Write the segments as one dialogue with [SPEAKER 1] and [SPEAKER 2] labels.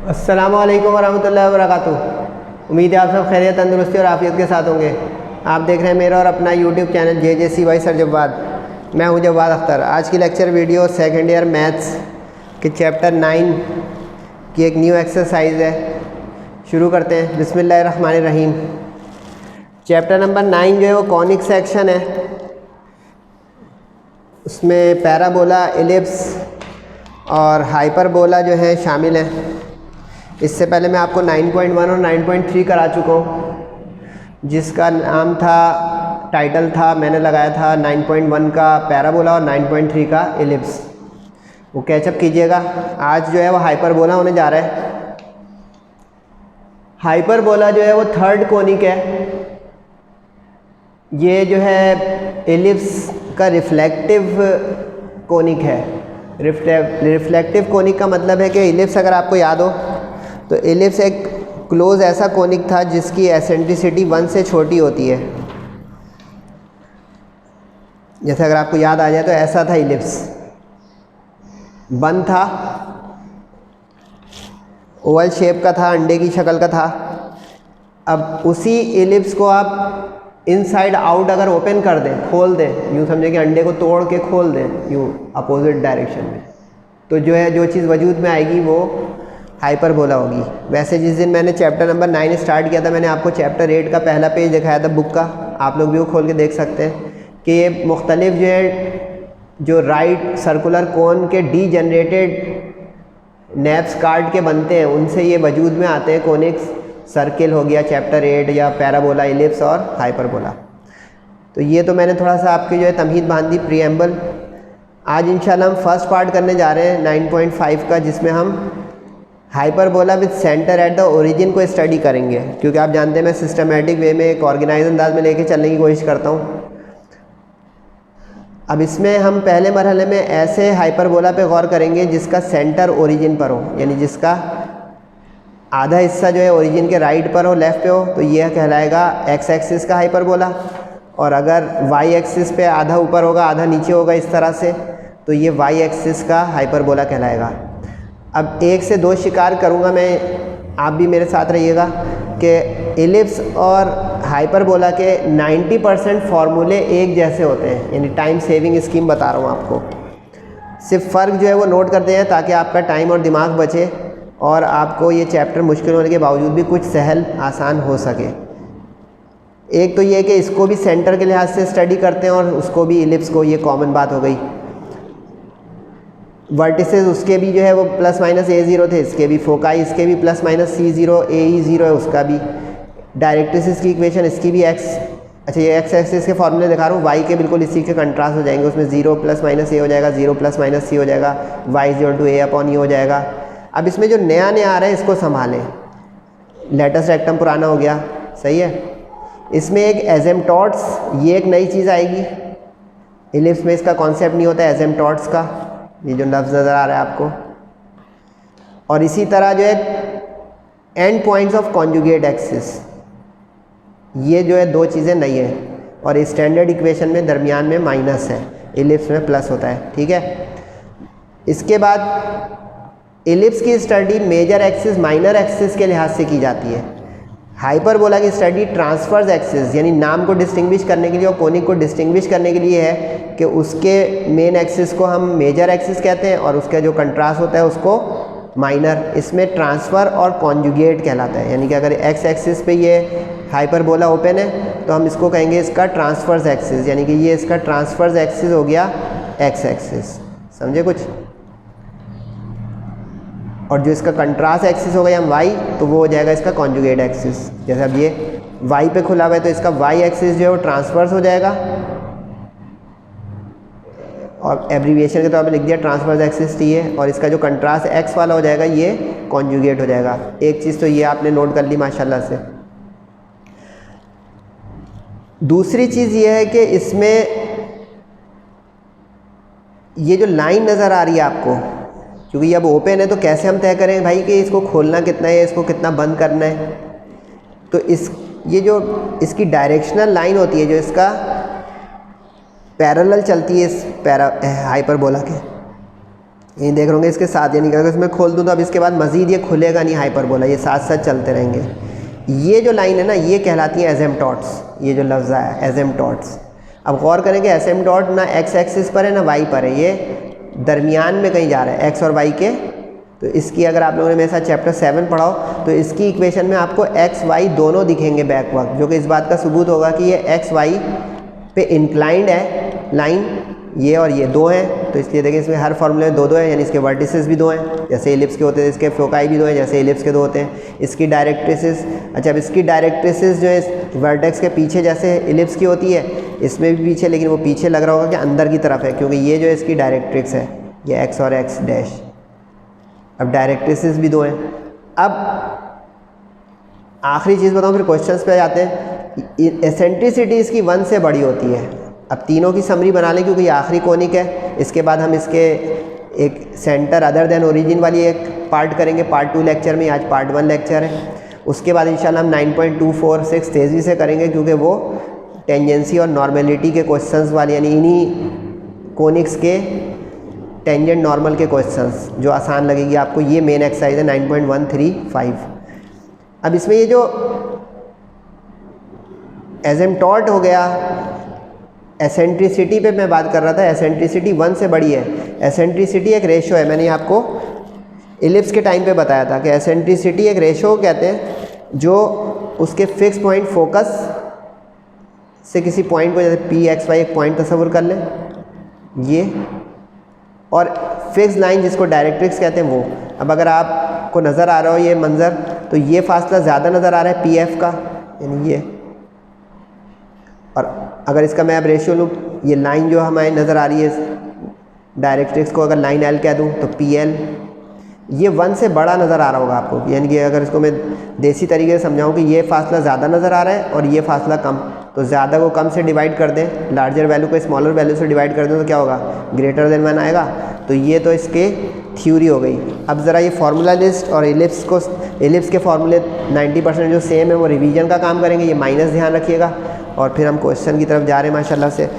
[SPEAKER 1] अस्सलामु अलैकुम वरहमतुल्लाहि वबरकातुहू। उम्मीद है आप सब खैरियत, तंदुरुस्ती और आफियत के साथ होंगे। आप देख रहे हैं मेरा और अपना YouTube channel JJCY sir Jawwad. मैं हूं जव्वाद अख्तर। आज की lecture video second year maths के चैप्टर 9 की एक न्यू एक्सरसाइज है। शुरू करते हैं। बिस्मिल्लाहिर्रहमानिर्रहीम। चैप्टर नंबर 9 जो है वो कॉनिक सेक्शन है। उसमें पैराबोला, एलिप्स और हाइपरबोला जो है शामिल हैं। इससे पहले मैं आपको 9.1 और 9.3 करा चुका हूँ, जिसका नाम था, टाइटल था, मैंने लगाया था 9.1 का पैराबोला और 9.3 का एलिप्स। वो कैचअप कीजिएगा। आज जो है वो हाइपरबोला होने जा रहा है। हाइपरबोला जो है वो थर्ड कोनिक है। ये जो है एलिप्स का रिफ्लेक्टिव कोनिक है। रिफ्लेक्टिव कोनिक का मतलब है कि एलिप्स, अगर आपको याद हो तो एलिप्स एक क्लोज ऐसा कोनिक था जिसकी एसेंट्रिसिटी 1 से छोटी होती है। जैसे अगर आपको याद आ जाए तो ऐसा था एलिप्स, बंद था, ओवल शेप का था, अंडे की शक्ल का था। अब उसी एलिप्स को आप इनसाइड आउट अगर ओपन कर दें, खोल दें, यूँ समझे कि अंडे को तोड़ के खोल दें यूँ अपोजिट डायरेक्शन में, तो जो है जो चीज़ वजूद में आएगी वो हाइपरबोला होगी। वैसे जिस दिन मैंने चैप्टर नंबर 9 स्टार्ट किया था, मैंने आपको चैप्टर 8 का पहला पेज दिखाया था बुक का। आप लोग भी वो खोल के देख सकते हैं कि ये मुख्तलिफ जो है जो राइट सर्कुलर कोन के डीजनरेटेड नैप्स कार्ड के बनते हैं, उनसे ये वजूद में आते हैं। कोनिक्स सर्किल हो गया चैप्टर 8, या पैराबोला, एलिप्स और हाइपरबोला। तो ये तो मैंने थोड़ा सा आपकी जो है तमहीद बांध दी, प्रीएम्बल। आज इंशाल्लाह हम फर्स्ट पार्ट करने जा रहे हैं 9.5 का, जिसमें हम hyperbola with centre at the origin को स्टडी करेंगे। क्योंकि आप जानते हैं मैं सिस्टमेटिक वे में, एक ऑर्गेनाइज अंदाज में लेके चलने की कोशिश करता हूँ। अब इसमें हम पहले मरहले में ऐसे हाइपरबोला पे गौर करेंगे जिसका सेंटर ओरिजिन पर हो, यानी जिसका आधा हिस्सा जो है ओरिजिन के राइट पर हो, लेफ़्ट पे हो, तो यह कहलाएगा एक्स एक्सिस का हाइपरबोला। और अगर वाई एक्सिस पे आधा ऊपर होगा, आधा नीचे होगा, इस तरह से, तो ये वाई एक्सिस का हाइपरबोला कहलाएगा। अब 1 से 2 शिकार करूँगा मैं, आप भी मेरे साथ रहिएगा, कि एलिप्स और हाइपरबोला के 90% फार्मूले एक जैसे होते हैं। यानी टाइम सेविंग स्कीम बता रहा हूँ आपको। सिर्फ फ़र्क जो है वो नोट करते हैं ताकि आपका टाइम और दिमाग बचे और आपको ये चैप्टर मुश्किल होने के बावजूद भी कुछ सहल आसान हो सके। एक तो ये कि इसको भी सेंटर के लिहाज से स्टडी करते हैं और उसको भी, एलिप्स को, ये कॉमन बात हो गई। वर्टिसेस उसके भी जो है वो प्लस माइनस A0 थे, इसके भी। फोकाई इसके भी प्लस माइनस C0 AE0 है, उसका भी। डायरेक्ट्रिसिस की इक्वेशन इसकी भी एक्स, अच्छा ये एक्स एक्सिस के फॉर्मूले दिखा रहा हूँ, वाई के बिल्कुल इसी के कंट्रास्ट हो जाएंगे। उसमें 0 प्लस माइनस A हो जाएगा, 0 प्लस माइनस C हो जाएगा, y = A/E हो जाएगा। अब इसमें जो नया नया आ रहा है इसको संभालें। लेटस रेक्टम पुराना हो गया, सही है। इसमें एक एजेम्पटॉट्स, ये एक नई चीज़ आएगी। एलिप्स में इसका कॉन्सेप्ट नहीं होता एजेम्पटॉट्स का, ये जो लफ्ज़ नज़र आ रहा है आपको। और इसी तरह जो है and points of conjugate axis, ये जो है 2 चीज़ें नई हैं। और स्टैंडर्ड इक्वेशन में दरमियान में माइनस है, एलिप्स में प्लस होता है, ठीक है। इसके बाद एलिप्स की study major axis, minor axis के लिहाज से की जाती है। हाइपरबोला की स्टडी ट्रांसफर्स एक्सिस, यानी नाम को डिस्टिंग्विश करने के लिए और कोनिक को डिस्टिंग्विश करने के लिए है कि उसके मेन एक्सिस को हम मेजर एक्सिस कहते हैं और उसका जो कंट्रास्ट होता है उसको माइनर। इसमें ट्रांसफ़र और कॉन्जुगेट कहलाता है। यानी कि अगर एक्स एक्सिस पे ये हाइपरबोला ओपन है तो हम इसको कहेंगे इसका ट्रांसफर्स एक्सिस, यानी कि ये इसका ट्रांसफर्स एक्सिस हो गया एक्स एक्सिस। समझे कुछ? और जो इसका कंट्रास्ट एक्सिस हो गया हम वाई, तो वो हो जाएगा इसका कॉन्जुगेट एक्सिस। जैसे अब ये वाई पे खुला हुआ है तो इसका वाई एक्सिस जो है वो ट्रांसफर्स हो जाएगा, और एब्रीविएशन के तौर पे लिख दिया ट्रांसफर्स एक्सिस टी है। और इसका जो कंट्रास्ट एक्स वाला हो जाएगा ये कॉन्जुगेट हो जाएगा। एक चीज़ तो ये आपने नोट कर ली माशाल्लाह से। दूसरी चीज़ ये है कि इसमें ये जो लाइन नज़र आ रही है आपको, क्योंकि अब ओपन है तो कैसे हम तय करें भाई कि इसको खोलना कितना है, इसको कितना बंद करना है। तो ये जो इसकी डायरेक्शनल लाइन होती है, जो इसका पैरेलल चलती है इस हाइपरबोला के, ये देख रहे होंगे इसके साथ, यानी कि अगर इसमें खोल दूँ तो अब इसके बाद मज़ीद ये खुलेगा नहीं हाइपरबोला, ये साथ साथ चलते रहेंगे। ये जो लाइन है ना ये कहलाती है एसिम्पटॉट्स, ये जो लफ्ज़ आया एसिम्पटॉट्स। अब गौर करें कि एसिम्पटॉट ना एक्स एक्सिस पर है ना वाई पर है, ये दरमियान में कहीं जा रहा है एक्स और वाई के। तो इसकी अगर आप लोगों ने मेरे साथ चैप्टर 7 पढ़ा हो तो इसकी इक्वेशन में आपको एक्स वाई दोनों दिखेंगे बैकवर्ड, जो कि इस बात का सबूत होगा कि ये एक्स वाई पे इंक्लाइंड है लाइन, ये और ये दो हैं। तो इसलिए देखिए इसमें हर फॉर्मूले में दो दो है, यानी इसके वर्टिसेस भी दो हैं, जैसे एलिप्स के होते हैं इसके फोकाई भी दो हैं, जैसे एलिप्स के दो होते हैं। इसकी डायरेक्ट्रिसेस, अच्छा अब इसकी डायरेक्ट्रिसेस जो है वर्टेक्स के पीछे जैसे एलिप्स की होती है, इसमें भी पीछे, लेकिन वो पीछे लग रहा होगा कि अंदर की तरफ है, क्योंकि ये जो है इसकी डायरेक्ट्रिक्स है, ये एक्स और एक्स डैश। अब डायरेक्ट्रिसेस भी दो हैं। अब आखिरी चीज़ बताऊँ, फिर क्वेश्चंस पे जाते हैं। एसेंट्रिसिटी इसकी 1 से बड़ी होती है। अब तीनों की समरी बना लें क्योंकि ये आखिरी कोनिक है। इसके बाद हम इसके एक सेंटर अदर देन ओरिजिन वाली एक पार्ट करेंगे पार्ट 2 लेक्चर में, आज पार्ट 1 लेक्चर है। उसके बाद इंशाल्लाह हम 9.246 तेज़ी से करेंगे क्योंकि वो टेंजेंसी और नॉर्मेलिटी के क्वेश्चंस वाले, यानी इन्हीं कोनिक्स के टेंजेंट नॉर्मल के क्वेश्चंस जो आसान लगेगी आपको, ये मेन एक्सरसाइज है 9.135। अब इसमें ये जो एसिम्पटॉट हो गया, एसेंट्रिसिटी पे मैं बात कर रहा था, एसेंट्रिसिटी 1 से बड़ी है। एसेंट्रिसिटी एक रेशो है, मैंने आपको इलिप्स के टाइम पे बताया था कि एसेंट्रिसिटी एक रेशो कहते हैं जो उसके फिक्स पॉइंट फोकस से किसी पॉइंट को, जैसे पी एक्स वाई एक पॉइंट तस्वुर कर लें ये, और फिक्स लाइन जिसको डायरेक्ट्रिक्स कहते हैं वो। अब अगर आपको नज़र आ रहा हो ये मंज़र, तो ये फासला ज़्यादा नज़र आ रहा है पी एफ का, यानी ये, और अगर इसका मैं अब रेशियो लूँ, ये लाइन जो हमारी नज़र आ रही है डायरेक्ट्रिक्स को अगर लाइन एल कह दूँ तो पी एल, ये 1 से बड़ा नज़र आ रहा होगा आपको। यानी कि अगर इसको मैं देसी तरीके से समझाऊँ कि ये फासला ज़्यादा नज़र आ रहा है और ये फासला कम, तो ज़्यादा को कम से डिवाइड कर दें, लार्जर वैल्यू को स्मॉलर वैल्यू से डिवाइड कर दें तो क्या होगा, ग्रेटर देन 1 आएगा। तो ये तो इसके थ्योरी हो गई। अब ज़रा ये फार्मूला लिस्ट और एलिप्स के फार्मूले 90% जो सेम है वो रिवीजन का काम करेंगे, ये माइनस ध्यान रखिएगा। और फिर हम क्वेश्चन की तरफ जा रहे हैं माशाल्लाह से।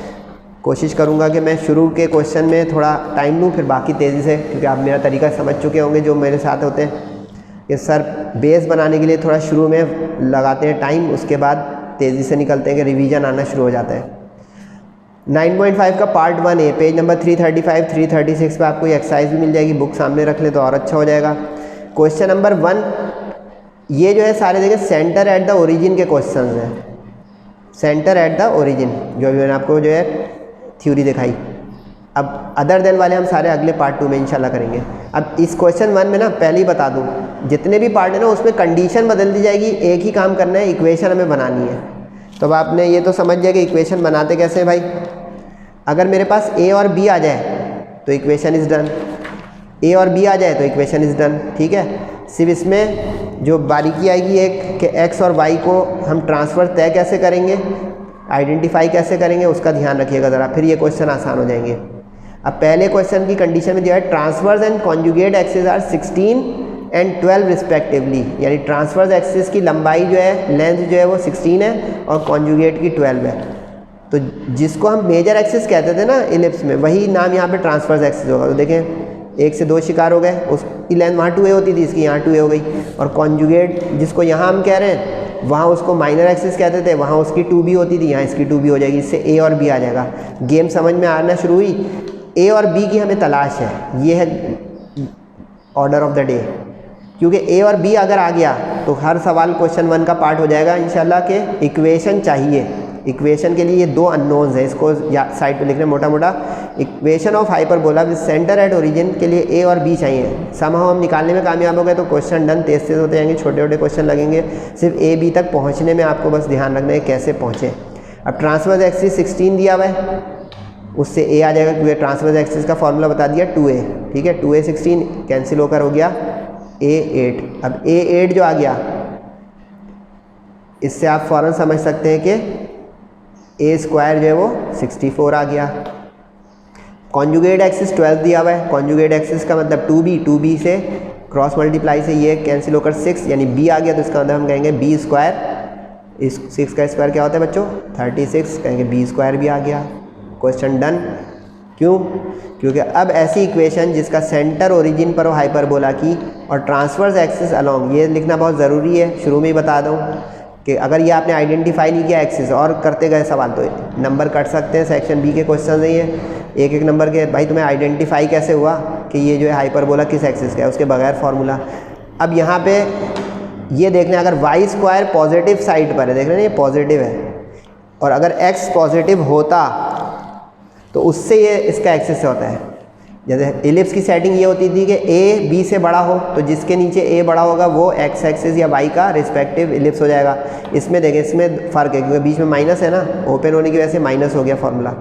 [SPEAKER 1] कोशिश करूँगा कि मैं शुरू के क्वेश्चन में थोड़ा टाइम लूँ, फिर बाकी तेज़ी से, क्योंकि आप मेरा तरीका समझ चुके होंगे जो मेरे साथ होते हैं कि सर बेस बनाने के लिए थोड़ा शुरू में लगाते हैं टाइम, उसके बाद तेज़ी से निकलते हैं कि रिवीजन आना शुरू हो जाता है। 9.5 का पार्ट 1 है, पेज नंबर 335 336 पे आपको ये एक्सरसाइज भी मिल जाएगी, बुक सामने रख ले तो और अच्छा हो जाएगा। क्वेश्चन नंबर 1, ये जो है सारे देखें सेंटर एट द ओरिजिन के क्वेश्चन हैं, सेंटर एट द ओरिजिन, जो भी मैंने आपको जो है थ्योरी दिखाई। अब अदर देन वाले हम सारे अगले पार्ट 2 में इंशाल्लाह करेंगे। अब इस क्वेश्चन 1 में ना पहले ही बता दूँ, जितने भी पार्ट है ना उसमें कंडीशन बदल दी जाएगी, एक ही काम करना है, इक्वेशन हमें बनानी है। तो अब आपने ये तो समझ लिया कि इक्वेशन बनाते कैसे हैं भाई। अगर मेरे पास ए और बी आ जाए तो इक्वेशन इज़ डन, ए और बी आ जाए तो इक्वेशन इज़ डन, ठीक है। सिर्फ इसमें जो बारीकी आएगी एक कि एक्स और वाई को हम ट्रांसफ़र तय कैसे करेंगे, आइडेंटिफाई कैसे करेंगे, उसका ध्यान रखिएगा ज़रा, फिर ये क्वेश्चन आसान हो जाएंगे। अब पहले क्वेश्चन की कंडीशन में दिया है transverse and conjugate axis are 16 and 12 respectively, यानी ट्रांसफर्स एक्सिस की लंबाई जो है, लेंथ जो है वो 16 है और कॉन्जुगेट की 12 है। तो जिसको हम मेजर एक्सिस कहते थे ना इलिप्स में, वही नाम यहाँ पे ट्रांसफर्स एक्सिस होगा। तो देखें 1 से 2 शिकार हो गए, उसकी लेंथ वहाँ 2a होती थी, इसकी यहाँ 2a हो गई। और कॉन्जुगेट जिसको यहाँ हम कह रहे हैं वहाँ उसको माइनर एक्सिस कहते थे, वहाँ उसकी 2b होती थी, यहाँ इसकी 2b हो जाएगी। इससे a और b आ जाएगा। गेम समझ में आना शुरू हुई। a और b की हमें तलाश है, ये है ऑर्डर ऑफ द डे, क्योंकि a और b अगर आ गया तो हर सवाल क्वेश्चन 1 का पार्ट हो जाएगा इंशाल्लाह। के इक्वेशन चाहिए, इक्वेशन के लिए ये 2 अननोन्स हैं, इसको साइड पे लिखना मोटा मोटा। Equation of hyperbola with centre at origin के लिए ए और बी चाहिए। समहाउ हम निकालने में कामयाब हो गए तो क्वेश्चन डन, तेज तेज होते जाएंगे, छोटे छोटे क्वेश्चन लगेंगे। सिर्फ ए बी तक पहुंचने में आपको बस ध्यान रखना है कैसे पहुँचे। अब ट्रांसवर्स एक्सिस 16 दिया हुआ है, उससे ए आ जाएगा क्योंकि ट्रांसवर्स एक्सिस का फॉर्मूला बता दिया 2a, ठीक है। 2a 16 कैंसिल होकर हो गया a 8। अब a 8 जो आ गया, इससे आप फ़ौरन समझ सकते हैं कि a स्क्वायर जो है वो 64 आ गया। कॉन्जुगेट एक्सिस 12 दिया हुआ है, कॉन्जुगेट एक्सिस का मतलब 2b से क्रॉस मल्टीप्लाई से ये कैंसिल होकर 6 यानी b आ गया। तो इसका मतलब हम कहेंगे b स्क्वायर, इस 6 का स्क्वायर क्या होता है बच्चों 36, कहेंगे b स्क्वायर भी आ गया। Question done. क्यों? क्योंकि अब ऐसी इक्वेशन जिसका सेंटर ओरिजिन पर हो हाइपरबोला की और ट्रांसवर्स एक्सिस अलोंग, ये लिखना बहुत ज़रूरी है, शुरू में ही बता दूँ कि अगर ये आपने आइडेंटिफाई नहीं किया एक्सिस और करते गए सवाल तो नंबर कट सकते हैं। सेक्शन बी के क्वेश्चन है ये, एक एक नंबर के। भाई तुम्हें आइडेंटिफाई कैसे हुआ कि ये जो है हाइपरबोला किस एक्सिस का है, उसके बगैर फार्मूला। अब यहाँ पे ये देखना, अगर वाई स्क्वायर पॉजिटिव साइड पर है, देख रहे हैं ये पॉजिटिव है, और अगर एक्स पॉजिटिव होता तो उससे ये इसका एक्सिस से होता है। जैसे इलिप्स की सेटिंग ये होती थी कि ए बी से बड़ा हो तो जिसके नीचे ए बड़ा होगा वो एक्स एक्सिस या वाई का रिस्पेक्टिव इलिप्स हो जाएगा। इसमें देखें, इसमें फ़र्क है क्योंकि बीच में माइनस है ना, ओपन होने की वजह से माइनस हो गया फॉर्मूला।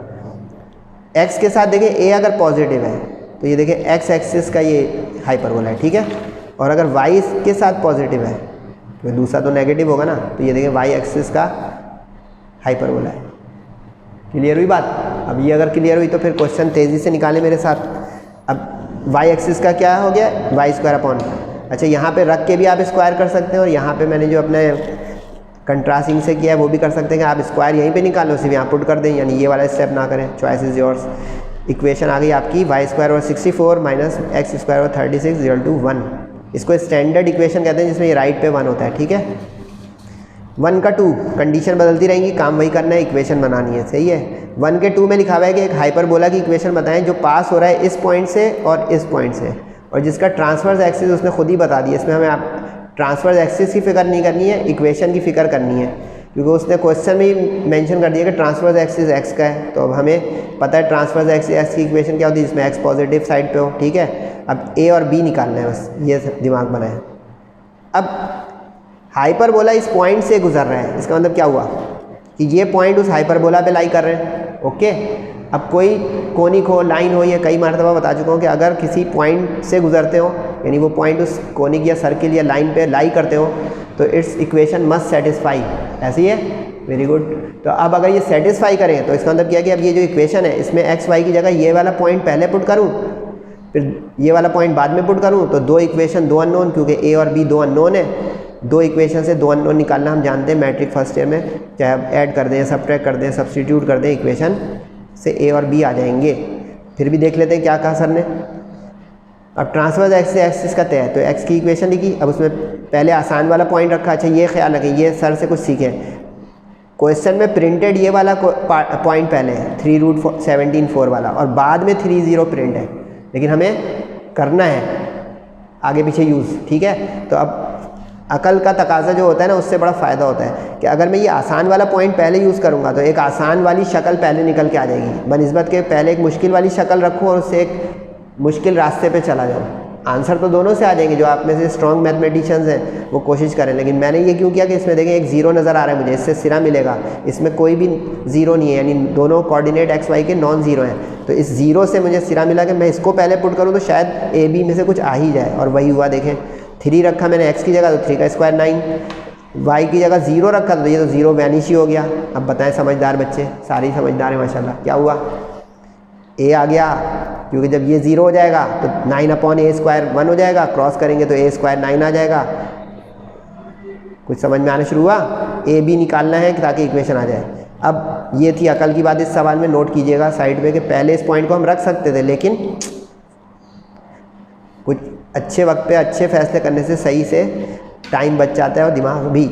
[SPEAKER 1] एक्स के साथ देखें ए अगर पॉजिटिव है तो ये देखें एक्स एक्सिस का ये हाइपरबोला है, ठीक है। और अगर वाई के साथ पॉजिटिव है तो दूसरा तो नेगेटिव होगा ना, तो ये देखें वाई एक्सिस का हाइपरबोला है। क्लियर हुई बात? अब ये अगर क्लियर हुई तो फिर क्वेश्चन तेज़ी से निकालें मेरे साथ। अब वाई एक्सिस का क्या हो गया, वाई स्क्वायर अपॉन, अच्छा यहाँ पे रख के भी आप स्क्वायर कर सकते हैं, और यहाँ पे मैंने जो अपने कंट्रास्टिंग से किया है वो भी कर सकते हैं कि आप स्क्वायर यहीं पे निकालो, सिर्फ यहाँ पुट कर दें, यानी ये वाला स्टेप ना करें। Choice is yours. इक्वेशन आ गई आपकी वाई स्क्वायर और 64 माइनस एक्स स्क्वायर और 36 इक्वल टू 1। इसको स्टैंडर्ड इक्वेशन कहते हैं जिसमें ये राइट पे 1 होता है, ठीक है। 1 का 2 कंडीशन बदलती रहेंगी, काम वही करना है, इक्वेशन बनानी है, सही है। 1 के 2 में लिखा हुआ है कि एक हाइपरबोला की इक्वेशन बताएं जो पास हो रहा है इस पॉइंट से और इस पॉइंट से, और जिसका ट्रांसवर्स एक्सिस उसने खुद ही बता दिया। इसमें हमें आप ट्रांसवर्स एक्सिस की फिक्र नहीं करनी है, इक्वेशन की फिक्र करनी है, क्योंकि उसने क्वेश्चन में ही मेंशन कर दिया कि ट्रांसवर्स एक्सिस एक्स का है। तो अब हमें पता है ट्रांसवर्स एक्सिस एक्स की इक्वेशन क्या होती है, जिसमें एक्स पॉजिटिव साइड पे हो, ठीक है। अब ए और बी निकालना है, बस ये दिमाग बनाए। अब हाइपरबोला इस पॉइंट से गुजर रहा है, इसका मतलब क्या हुआ कि ये पॉइंट उस हाइपरबोला पे लाई कर रहे हैं, ओके। अब कोई कोनिक हो, लाइन हो, ये कई मरतबा बता चुका हूँ कि अगर किसी पॉइंट से गुजरते हो, यानी वो पॉइंट उस कोनिक या सर्किल या लाइन पे लाई करते हो, तो इट्स इक्वेशन मस्ट सेटिस्फाई, ऐसी है, वेरी गुड। तो अब अगर ये सेटिस्फाई करें तो इसका मतलब क्या है कि अब ये जो इक्वेशन है इसमें एक्स वाई की जगह ये वाला पॉइंट पहले पुट करूँ, फिर ये वाला पॉइंट बाद में पुट करूँ, तो दो इक्वेशन दो अननोन, क्योंकि ए और बी दो अननोन है। दो इक्वेशन से दो अननोन निकालना हम जानते हैं मैट्रिक फर्स्ट ईयर में, चाहे आप ऐड कर दें, सब्ट्रैक्ट कर दें, सब्स्टिट्यूट कर दें, इक्वेशन से ए और बी आ जाएंगे। फिर भी देख लेते हैं क्या कहा सर ने। अब ट्रांसवर्स एक्स से एक्सिस का तय है, तो एक्स की इक्वेशन लिखी, अब उसमें पहले आसान वाला पॉइंट रखा। अच्छा ये ख्याल रखें, ये सर से कुछ सीखें, क्वेश्चन में प्रिंटेड ये वाला पॉइंट पहले है 3√17 वाला, और बाद में 30 प्रिंट है, लेकिन हमें करना है आगे पीछे यूज़, ठीक है। तो अब अकल का तकाजा जो होता है ना, उससे बड़ा फ़ायदा होता है कि अगर मैं ये आसान वाला पॉइंट पहले यूज़ करूँगा तो एक आसान वाली शक्ल पहले निकल के आ जाएगी, बनिस्बत के पहले एक मुश्किल वाली शक्ल रखूँ और उससे एक मुश्किल रास्ते पे चला जाऊँ। आंसर तो दोनों से आ जाएंगे, जो आप में से स्ट्रॉन्ग मैथमेटिशियंस हैं वो कोशिश करें। लेकिन मैंने ये क्यों किया कि इसमें देखें एक ज़ीरो नज़र आ रहा है मुझे, इससे सिरा मिलेगा, इसमें कोई भी ज़ीरो नहीं है, यानी दोनों कोऑर्डिनेट एक्स वाई के नॉन ज़ीरो हैं। तो इस ज़ीरो से मुझे सिरा मिला कि मैं इसको पहले पुट करूँ तो शायद ए बी में से कुछ आ ही जाए, और वही हुआ। देखें 3 रखा मैंने एक्स की जगह, तो 3 का स्क्वायर 9, वाई की जगह 0 रखा तो ये तो 0 वैनिश ही हो गया। अब बताएं समझदार बच्चे, सारी समझदार है माशाल्लाह। क्या हुआ, ए आ गया, क्योंकि जब ये 0 हो जाएगा तो 9/a² 1 हो जाएगा, क्रॉस करेंगे तो a² 9 आ जाएगा। कुछ समझ में आना शुरू हुआ। ए बी निकालना है ताकि इक्वेशन आ जाए। अब ये थी अकल की बात, इस सवाल में नोट कीजिएगा साइड पे कि पहले इस पॉइंट को हम रख सकते थे, लेकिन कुछ अच्छे वक्त पे अच्छे फैसले करने से सही से टाइम बच जाता है और दिमाग भी।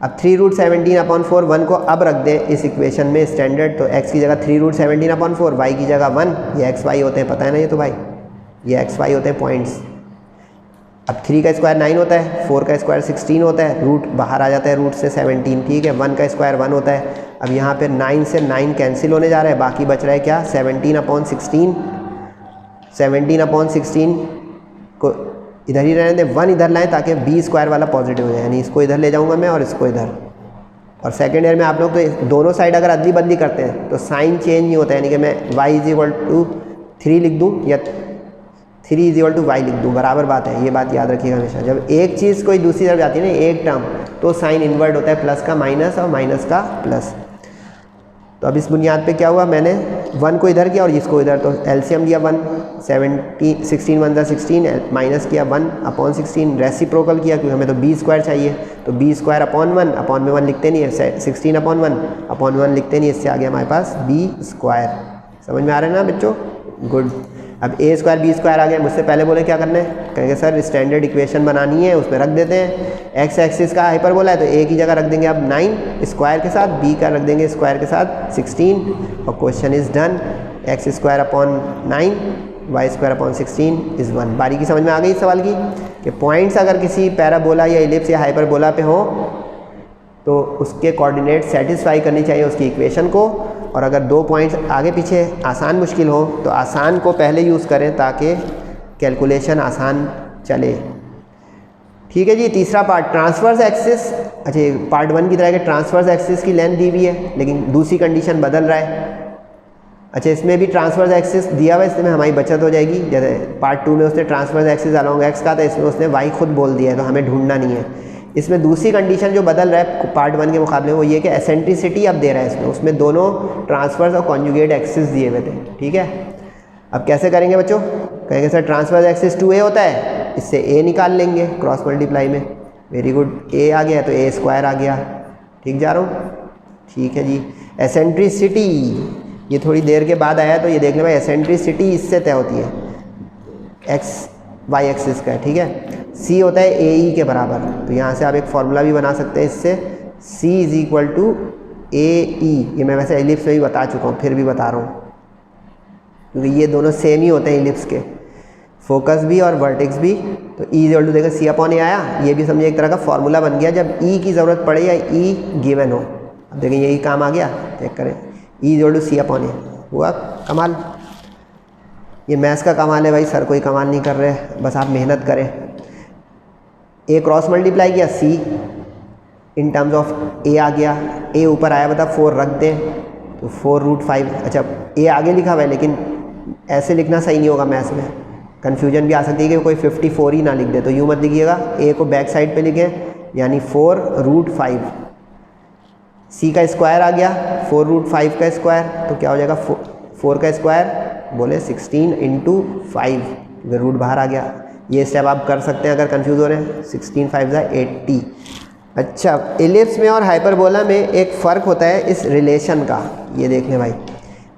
[SPEAKER 1] अब 3√17/4 1 को अब रख दें इस इक्वेशन में स्टैंडर्ड, तो x की जगह 3√17/4, y की जगह 1, ये एक्स वाई होते हैं, पता है ना ये तो भाई, ये एक्स वाई होते हैं पॉइंट्स। अब 3 का स्क्वायर 9 होता है, 4 का स्क्वायर 16 होता है, रूट बाहर आ जाता है रूट से 17, ठीक है। 1 का स्क्वायर 1 होता है। अब यहाँ पे 9 से 9 कैंसिल होने जा रहा है, बाकी बच रहा है क्या, 17/16। 17/16 को इधर ही रहने दें, 1 इधर लाएं ताकि b² वाला पॉजिटिव हो जाए, यानी इसको इधर ले जाऊंगा मैं और इसको इधर। और सेकेंड ईयर में आप लोग तो दोनों साइड अगर अदली बदली करते हैं तो साइन चेंज नहीं होता है, यानी कि मैं y = 3 लिख दूं या 3 = y लिख दूं, बराबर बात है। ये बात याद रखिएगा हमेशा, जब एक चीज़ कोई दूसरी तरफ जाती है ना, एक टर्म, तो साइन इन्वर्ट होता है, प्लस का माइनस और माइनस का प्लस। तो अब इस बुनियाद पे क्या हुआ, मैंने 1 को इधर किया और इसको इधर, तो एलसीएम लिया 1, 16 1 = 16, माइनस किया 1/16, रेसिप्रोकल किया क्योंकि हमें तो b² चाहिए, तो b²/1, अपॉन में 1 लिखते नहीं है, 16/1 अपॉन 1 लिखते नहीं, इससे आ गया हमारे पास b²। समझ में आ रहा है ना बच्चों। गुड। अब ए स्क्वायर बी स्क्वायर आ गया, मुझसे पहले बोले क्या करना है, कहेंगे सर स्टैंडर्ड इक्वेशन बनानी है, उसमें रख देते हैं। एक्स एक्सिस का हाइपरबोला है तो ए की जगह रख देंगे अब 9 स्क्वायर के साथ, बी का रख देंगे स्क्वायर के साथ 16 और question is done. X square upon 9 y square upon 16 is 1। बारीकी समझ में आ गई इस सवाल की कि पॉइंट्स अगर किसी पैराबोला या इलिप्स या हाइपरबोला पे हो तो उसके कोऑर्डिनेट सेटिस्फाई करनी चाहिए उसकी इक्वेशन को, और अगर 2 पॉइंट्स आगे पीछे आसान मुश्किल हो तो आसान को पहले यूज़ करें ताकि कैलकुलेशन आसान चले। ठीक है जी। तीसरा पार्ट ट्रांसवर्स एक्सिस। अच्छा पार्ट 1 की तरह के ट्रांसवर्स एक्सिस की लेंथ दी हुई है लेकिन दूसरी कंडीशन बदल रहा है। अच्छा इसमें भी ट्रांसवर्स एक्सिस दिया हुआ है, इसमें हमारी बचत हो जाएगी। जैसे पार्ट 2 में उसने ट्रांसवर्स एक्सिस अलॉन्ग एक्स का था, इसमें उसने वाई खुद बोल दिया है तो हमें ढूंढना नहीं है। इसमें दूसरी कंडीशन जो बदल रहा है पार्ट 1 के मुकाबले वो ये कि एसेंट्रिसिटी अब दे रहा है इसमें, उसमें दोनों ट्रांसवर्स और कॉन्जुगेट एक्सिस दिए हुए थे। ठीक है, अब कैसे करेंगे बच्चों, कहेंगे सर ट्रांसवर्स एक्सिस 2a होता है, इससे a निकाल लेंगे क्रॉस मल्टीप्लाई में। वेरी गुड, a आ गया तो a स्क्वायर आ गया। ठीक जा रहा हूँ, ठीक है जी। एसेंट्रिसिटी ये थोड़ी देर के बाद आया तो ये देख लें भाई, एसेंट्रिसिटी इससे तय होती है, एक्स वाई एक्सिस का। ठीक है, c होता है AE के बराबर, तो यहाँ से आप एक फॉर्मूला भी बना सकते हैं इससे, c is equal to AE। ये मैं वैसे एलिप्स में भी बता चुका हूँ, फिर भी बता रहा हूँ क्योंकि ये दोनों सेम ही होते हैं एलिप्स के, फोकस भी और वर्टेक्स भी। तो E इक्वल टू देखो c अपॉन ए आया, ये भी समझिए एक तरह का फॉर्मूला बन गया जब E की ज़रूरत पड़े या E गिवन हो। अब देखें यही काम आ गया, चेक करें, E equal to c upon A हुआ। कमाल, ये मैथ्स का कमाल है भाई, सर कोई कमाल नहीं कर रहे, बस आप मेहनत करें। a क्रॉस मल्टीप्लाई किया, c in terms of a आ गया, a ऊपर आया बता 4 रख दें तो 4√5। अच्छा a आगे लिखा हुआ है लेकिन ऐसे लिखना सही नहीं होगा, मैथ्स में कन्फ्यूजन भी आ सकती है कि कोई 54 ही ना लिख दे, तो यूँ मत लिखिएगा, a को बैक साइड पे लिखें यानी 4√5। c का स्क्वायर आ गया 4√5 का स्क्वायर, तो क्या हो जाएगा 4 का स्क्वायर बोले 16 इंटू 5, रूट बाहर आ गया। ये स्टेप आप कर सकते हैं अगर कंफ्यूज हो रहे हैं। 16 5 80। अच्छा एलिप्स में और हाइपरबोला में एक फ़र्क होता है इस रिलेशन का, ये देख लें भाई।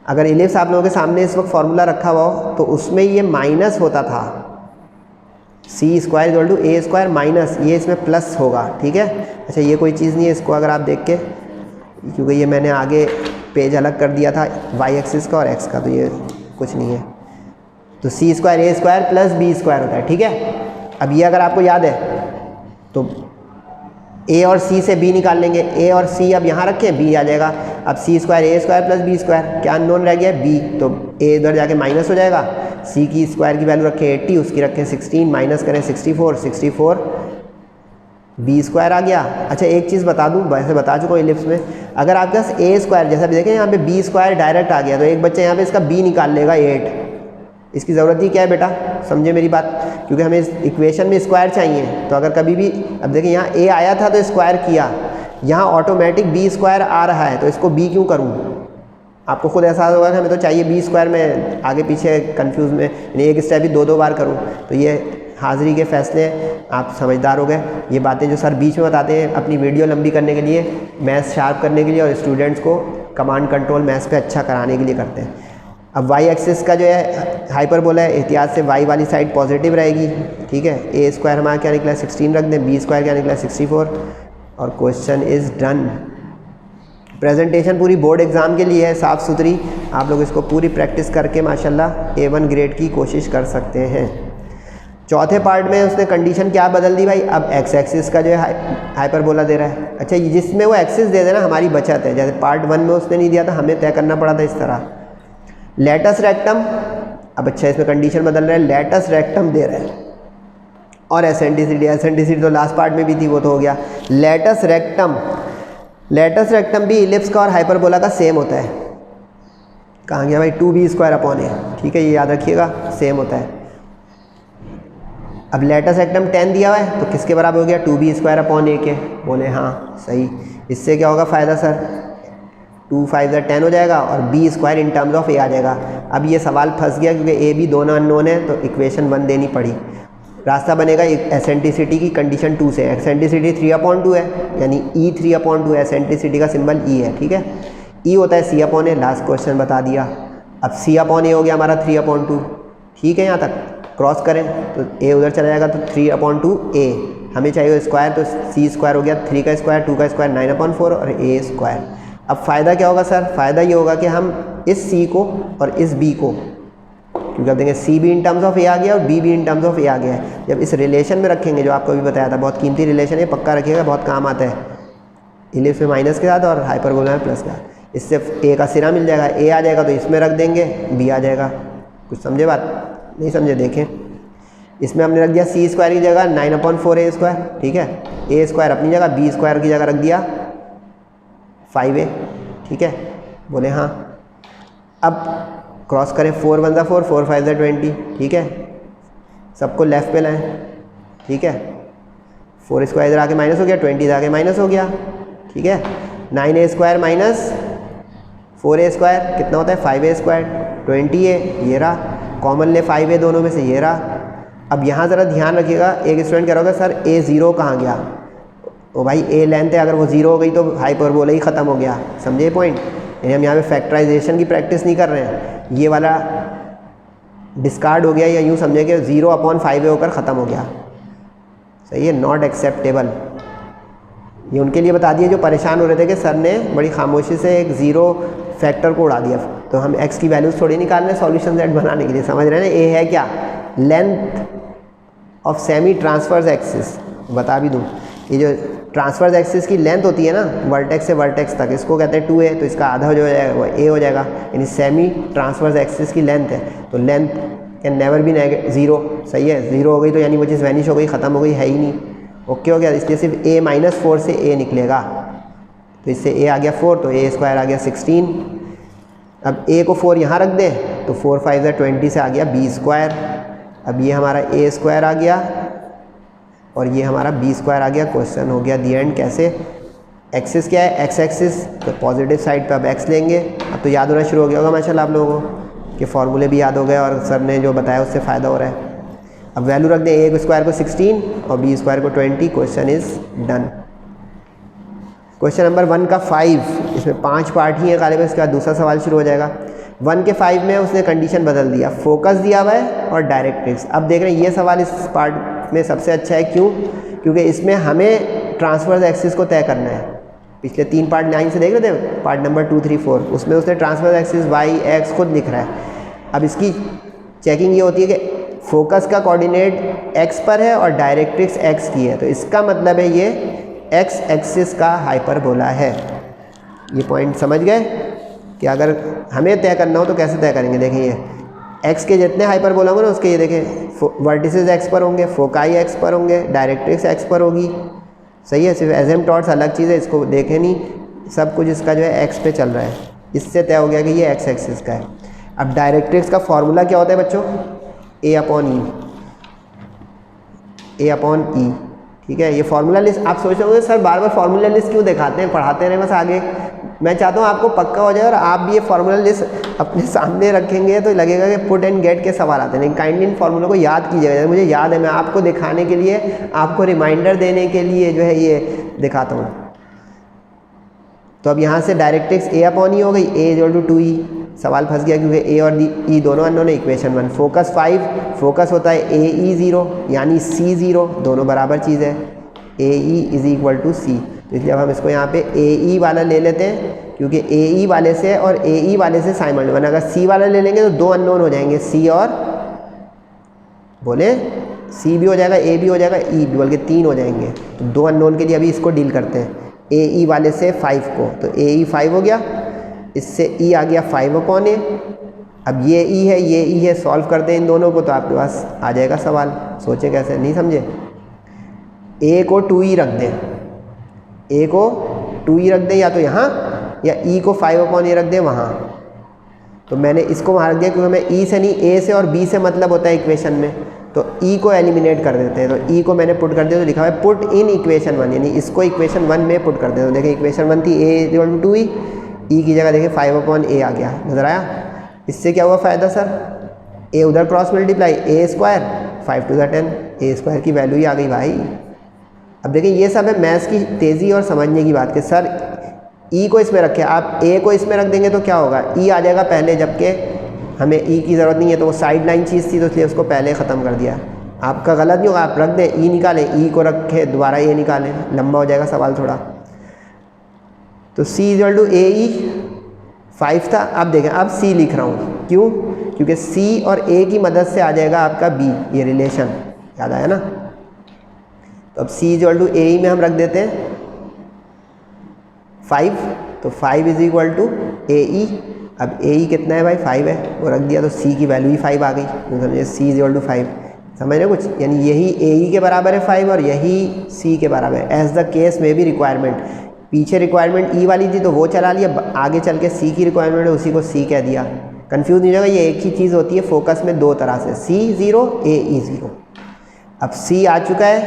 [SPEAKER 1] अगर एलिप्स आप लोगों के सामने इस वक्त फार्मूला रखा हुआ हो तो उसमें ये माइनस होता था, c square equal to a square minus, ये इसमें प्लस होगा। ठीक है, अच्छा ये कोई चीज़ नहीं है, इसको अगर आप देख के, क्योंकि ये मैंने आगे पेज अलग कर दिया था वाई एक्सिस का और एक्स का, तो ये कुछ नहीं है। तो c square a square plus b square होता है। ठीक है, अब ये अगर आपको याद है तो a और c से b निकाल लेंगे, a और c अब यहाँ रखें, b आ जाएगा। अब c square a square plus b square, क्या अननोन रह गया है b, तो a इधर जाके माइनस हो जाएगा। c की स्क्वायर की वैल्यू रखें 80, उसकी रखें 16, माइनस करें 64 b स्क्वायर आ गया। अच्छा एक चीज़ बता दूं, वैसे बता चुका हूँ एलिप्स में, अगर आपके पास a स्क्वायर जैसा भी देखें यहाँ पे b स्क्वायर डायरेक्ट आ गया तो एक बच्चा यहाँ पे इसका b निकाल लेगा 8। इसकी ज़रूरत ही क्या है बेटा, समझे मेरी बात, क्योंकि हमें इस इक्वेशन में स्क्वायर चाहिए। तो अगर कभी भी, अब देखिए यहाँ a आया था तो स्क्वायर किया, यहाँ ऑटोमेटिक b स्क्वायर आ रहा है तो इसको b क्यों करूँ, आपको खुद एहसास होगा कि हमें तो चाहिए b स्क्वायर में, आगे पीछे कंफ्यूज में यानी एक स्टेप ही 2 बार करूँ। तो ये हाज़िरी के फैसले, आप समझदार हो गए। ये बातें जो सर बीच में बताते हैं अपनी वीडियो लंबी करने के लिए, मैथ्स शार्प करने के लिए और स्टूडेंट्स को कमांड कंट्रोल मैथ्स पे अच्छा कराने के लिए करते हैं। अब वाई एक्सिस का जो है हाइपरबोला है, एहतियात से वाई वाली साइड पॉजिटिव रहेगी। ठीक है, a स्क्वायर हमारा क्या निकला 16 रख दें, b स्क्वायर क्या निकला 64 और क्वेश्चन इज़ डन। प्रेजेंटेशन पूरी बोर्ड एग्ज़ाम के लिए है, साफ़ सुथरी, आप लोग इसको पूरी प्रैक्टिस करके माशाल्लाह A1 ग्रेड की कोशिश कर सकते हैं। चौथे पार्ट में उसने कंडीशन क्या बदल दी भाई, अब एक्स एक्सिस का जो है हाइपरबोला दे रहा है। अच्छा जिसमें वो एक्सिस दे देना हमारी बचत है, जैसे पार्ट 1 में उसने नहीं दिया था, हमें तय करना पड़ा था इस तरह। लेटस रेक्टम, अब अच्छा इसमें कंडीशन बदल रहा है, लेटस रेक्टम दे रहा है और एसेंट्रिसिटी तो लास्ट पार्ट में भी थी, वो तो हो गया। लेटस रेक्टम भी इलिप्स का और हाइपरबोला का सेम होता है। कहाँ गया भाई, 2b स्क्वायर अपॉन ए। ठीक है, ये याद रखिएगा, सेम होता है। अब लेटस रेक्टम 10 दिया हुआ है तो किसके बराबर हो गया, 2b स्क्वायर अपॉन ए के, बोले हाँ सही। इससे क्या होगा फ़ायदा सर, 2 5 10 हो जाएगा और b square in terms of a आ जाएगा। अब ये सवाल फंस गया क्योंकि a b दोनों अननोन है तो इक्वेशन 1 देनी पड़ी। रास्ता बनेगा एसेंट्रिसिटी की कंडीशन 2 से, एसेंट्रिसिटी 3/2 है यानी e 3/2 है, एसेंट्रिसिटी का सिंबल e है। ठीक है, e होता है c अपॉन ए, लास्ट क्वेश्चन बता दिया। अब सी अपॉन ए हो गया हमारा 3/2, ठीक है। यहाँ तक क्रॉस करें तो ए उधर चला जाएगा तो 3/2 ए, हमें चाहिए स्क्वायर तो सी स्क्वायर हो गया 3 का स्क्वायर 2 का स्क्वायर 9/4 और ए स्क्वायर। अब फ़ायदा क्या होगा सर, फ़ायदा ये होगा कि हम इस सी को और इस बी को, क्योंकि आप देखेंगे सी भी इन टर्म्स ऑफ ए आ गया और बी भी इन टर्म्स ऑफ ए आ गया है, जब इस रिलेशन में रखेंगे, जो आपको अभी बताया था बहुत कीमती रिलेशन है, पक्का रखिएगा, बहुत काम आता है, इलिप्स में माइनस के साथ और हाइपरबोला में प्लस के साथ। इससे ए का सिरा मिल जाएगा, ए आ जाएगा तो इसमें रख देंगे, बी आ जाएगा। कुछ समझे बात, नहीं समझे देखें, इसमें हमने रख दिया सी स्क्वायर की जगह 9/4 ए स्क्वायर, ठीक है। ए स्क्वायर अपनी जगह, बी स्क्वायर की जगह रख दिया 5a, ठीक है, बोले हाँ। अब क्रॉस करें 4 1 ज़ा 4 4 5 ज़ा 20, ठीक है, सबको लेफ्ट पे लाएं, ठीक है। 4 स्क्वायर इधर आके माइनस हो गया, 20 इधर आके माइनस हो गया, ठीक है। 9a square minus 4a square कितना होता है 5a स्क्वायर, 20a, ये रहा, कॉमन ले 5a दोनों में से, ये रहा। अब यहाँ ज़रा ध्यान रखिएगा, एक स्टूडेंट कह रहा होगा सर ए ज़ीरो कहाँ गया, ओ भाई ए लेंथ है, अगर वो ज़ीरो हो गई तो हाइपरबोला ही ख़त्म हो गया, समझे पॉइंट। यानी हम यहाँ पे फैक्टराइजेशन की प्रैक्टिस नहीं कर रहे हैं, ये वाला डिस्कार्ड हो गया, या यूँ समझे कि 0/5a होकर ख़त्म हो गया, सही है, नॉट एक्सेप्टेबल। ये उनके लिए बता दिए जो परेशान हो रहे थे कि सर ने बड़ी खामोशी से एक ज़ीरो फैक्टर को उड़ा दिया। तो हम x की वैल्यूज़ थोड़ी निकाल रहे हैं सॉल्यूशन सेट बनाने के लिए, समझ रहे हैं ना। ए है क्या, length of semi transverse axis, बता भी दूँ, ये जो ट्रांसफर्स एक्सिस की लेंथ होती है ना वर्टेक्स से वर्टेक्स तक, इसको कहते हैं 2a, तो इसका आधा जो हो जाएगा वो a हो जाएगा, यानी सेमी ट्रांसफर्स एक्सिस की लेंथ है। तो length can never be zero, सही है, ज़ीरो हो गई तो यानी वो चीज़ वैनिश हो गई, ख़त्म हो गई, है ही नहीं, ओके हो गया। इसलिए सिर्फ a-4 से a निकलेगा, तो इससे a आ गया 4, तो a स्क्वायर आ गया 16। अब a को 4 यहाँ रख दें तो 4 5 ज़ा 20 से आ गया b स्क्वायर। अब ये हमारा a स्क्वायर आ गया और ये हमारा b स्क्वायर आ गया। क्वेश्चन हो गया दी एंड। कैसे, एक्सिस क्या है, x एक्सिस, तो पॉजिटिव साइड पे अब x लेंगे। अब तो याद होना शुरू हो गया होगा माशाल्लाह आप लोगों को, कि फॉर्मूले भी याद हो गए और सर ने जो बताया उससे फ़ायदा हो रहा है। अब वैल्यू रख दें, a स्क्वायर को 16 और b स्क्वायर को 20। Question is done. Question number 1 का 5, इसमें 5 पार्ट ही है गालिबा, इसके बाद दूसरा सवाल शुरू हो जाएगा। 1 के 5 में उसने कंडीशन बदल दिया, फोकस दिया हुआ है और डायरेक्ट्रिक्स। अब देख रहे हैं ये सवाल इस पार्ट में सबसे अच्छा है, क्यों, क्योंकि इसमें हमें ट्रांसफर्स एक्सिस को तय करना है। पिछले 3 पार्ट 9 से देख रहे थे, पार्ट नंबर 2 3 4, उसमें उसने ट्रांसफर्स एक्सिस y x खुद लिख रहा है। अब इसकी चेकिंग ये होती है कि फोकस का कोऑर्डिनेट x पर है और डायरेक्ट्रिक्स x की है, तो इसका मतलब है ये x एक्सिस का हाइपरबोला है। ये पॉइंट समझ गए कि अगर हमें तय करना हो तो कैसे तय करेंगे। देखें ये x के जितने हाइपरबोला होंगे ना उसके, ये देखें वर्टिसेस x पर होंगे, फोकाई x पर होंगे, डायरेक्ट्रिक्स x पर होगी, सही है। सिर्फ एजेम्पटॉट्स अलग चीज़ है, इसको देखें नहीं, सब कुछ इसका जो है x पे चल रहा है, इससे तय हो गया कि ये x एक्सिस का है। अब डायरेक्ट्रिक्स का फॉर्मूला क्या होता है बच्चों, a/e, ठीक है। ये फार्मूला लिस्ट आप सोच रहे होंगे सर बार बार फार्मूला लिस्ट क्यों दिखाते हैं, पढ़ाते रहे बस आगे। मैं चाहता हूँ आपको पक्का हो जाए और आप भी ये फार्मूला लिस्ट अपने सामने रखेंगे तो लगेगा कि पुट एंड गेट के सवाल आते हैं। लेकिन काइंडली इन फार्मूलों को याद कीजिएगा, मुझे याद है, मैं आपको दिखाने के लिए, आपको रिमाइंडर देने के लिए जो है ये दिखाता हूँ। तो अब यहाँ से डायरेक्ट्रिक्स a/e हो गई, a = 2e, सवाल फंस गया क्योंकि a और e दोनों अननोन है। इक्वेशन 1, फोकस 5, फोकस होता है ae0 यानी c0, दोनों बराबर चीज़ है, ae = c। तो इसलिए अब हम इसको यहाँ पे ae वाला ले लेते हैं, क्योंकि ae वाले से और ae वाले से साइमल्टेनियस, वरना अगर c वाला ले लेंगे तो 2 अननोन हो जाएंगे, c और बोले c भी हो जाएगा, a भी हो जाएगा, e भी, बल्कि 3 हो जाएंगे। तो 2 अननोन के लिए अभी इसको डील करते हैं, ae वाले से 5 को, तो ae 5 हो गया, इससे e आ गया 5/a। अब ये e है, ये e है, सॉल्व करते हैं इन दोनों को तो आपके पास आ जाएगा सवाल। सोचे कैसे, नहीं समझे। a को 2e रख दें, a को 2e रख दें या तो यहाँ, या e को 5/a रख दें वहाँ। तो मैंने इसको वहाँ रख दिया क्योंकि मैं e से नहीं, a से और b से मतलब होता है इक्वेशन में, तो e को एलिमिनेट कर देते हैं। तो e को मैंने पुट कर दिया, तो लिखा हुआ है पुट इन इक्वेशन 1, यानी इसको इक्वेशन 1 में पुट कर दें। तो देखिए इक्वेशन 1 थी a = 2e, e की जगह देखिए 5/a आ गया, नजर आया। इससे क्या हुआ फ़ायदा सर, a उधर cross multiply, a² 5 × 10, a square की वैल्यू ही आ गई भाई। अब देखिए ये सब है मैथ्स की तेज़ी और समझने की बात कि सर e को इसमें रखें, आप a को इसमें रख देंगे तो क्या होगा, e आ जाएगा पहले, जबकि हमें ई की ज़रूरत नहीं है, तो वो साइड लाइन चीज़ थी तो इसलिए उसको पहले ख़त्म कर दिया। आपका गलत नहीं होगा, आप रख दें ई निकालें, ई को रखें दोबारा ए निकालें, लंबा हो जाएगा सवाल थोड़ा। तो C = AE 5 था। अब देखें, अब C लिख रहा हूँ, क्यों? क्योंकि C और A की मदद से आ जाएगा आपका B, ये रिलेशन याद आया ना। तो अब C = AE में हम रख देते हैं 5, तो 5 = AE। अब AE कितना है भाई? 5 है, वो रख दिया तो C की वैल्यू ही 5 आ गई। तो समझिए C = 5, समझ रहे कुछ? यानी यही AE के बराबर है 5 और यही C के बराबर है। एज द केस में भी रिक्वायरमेंट, पीछे रिक्वायरमेंट E वाली थी तो वो चला लिया, आगे चल के C की रिक्वायरमेंट है, उसी को C कह दिया। कंफ्यूज नहीं होगा, ये एक ही चीज़ होती है फोकस में दो तरह से, C0 AE 0। अब C आ चुका है,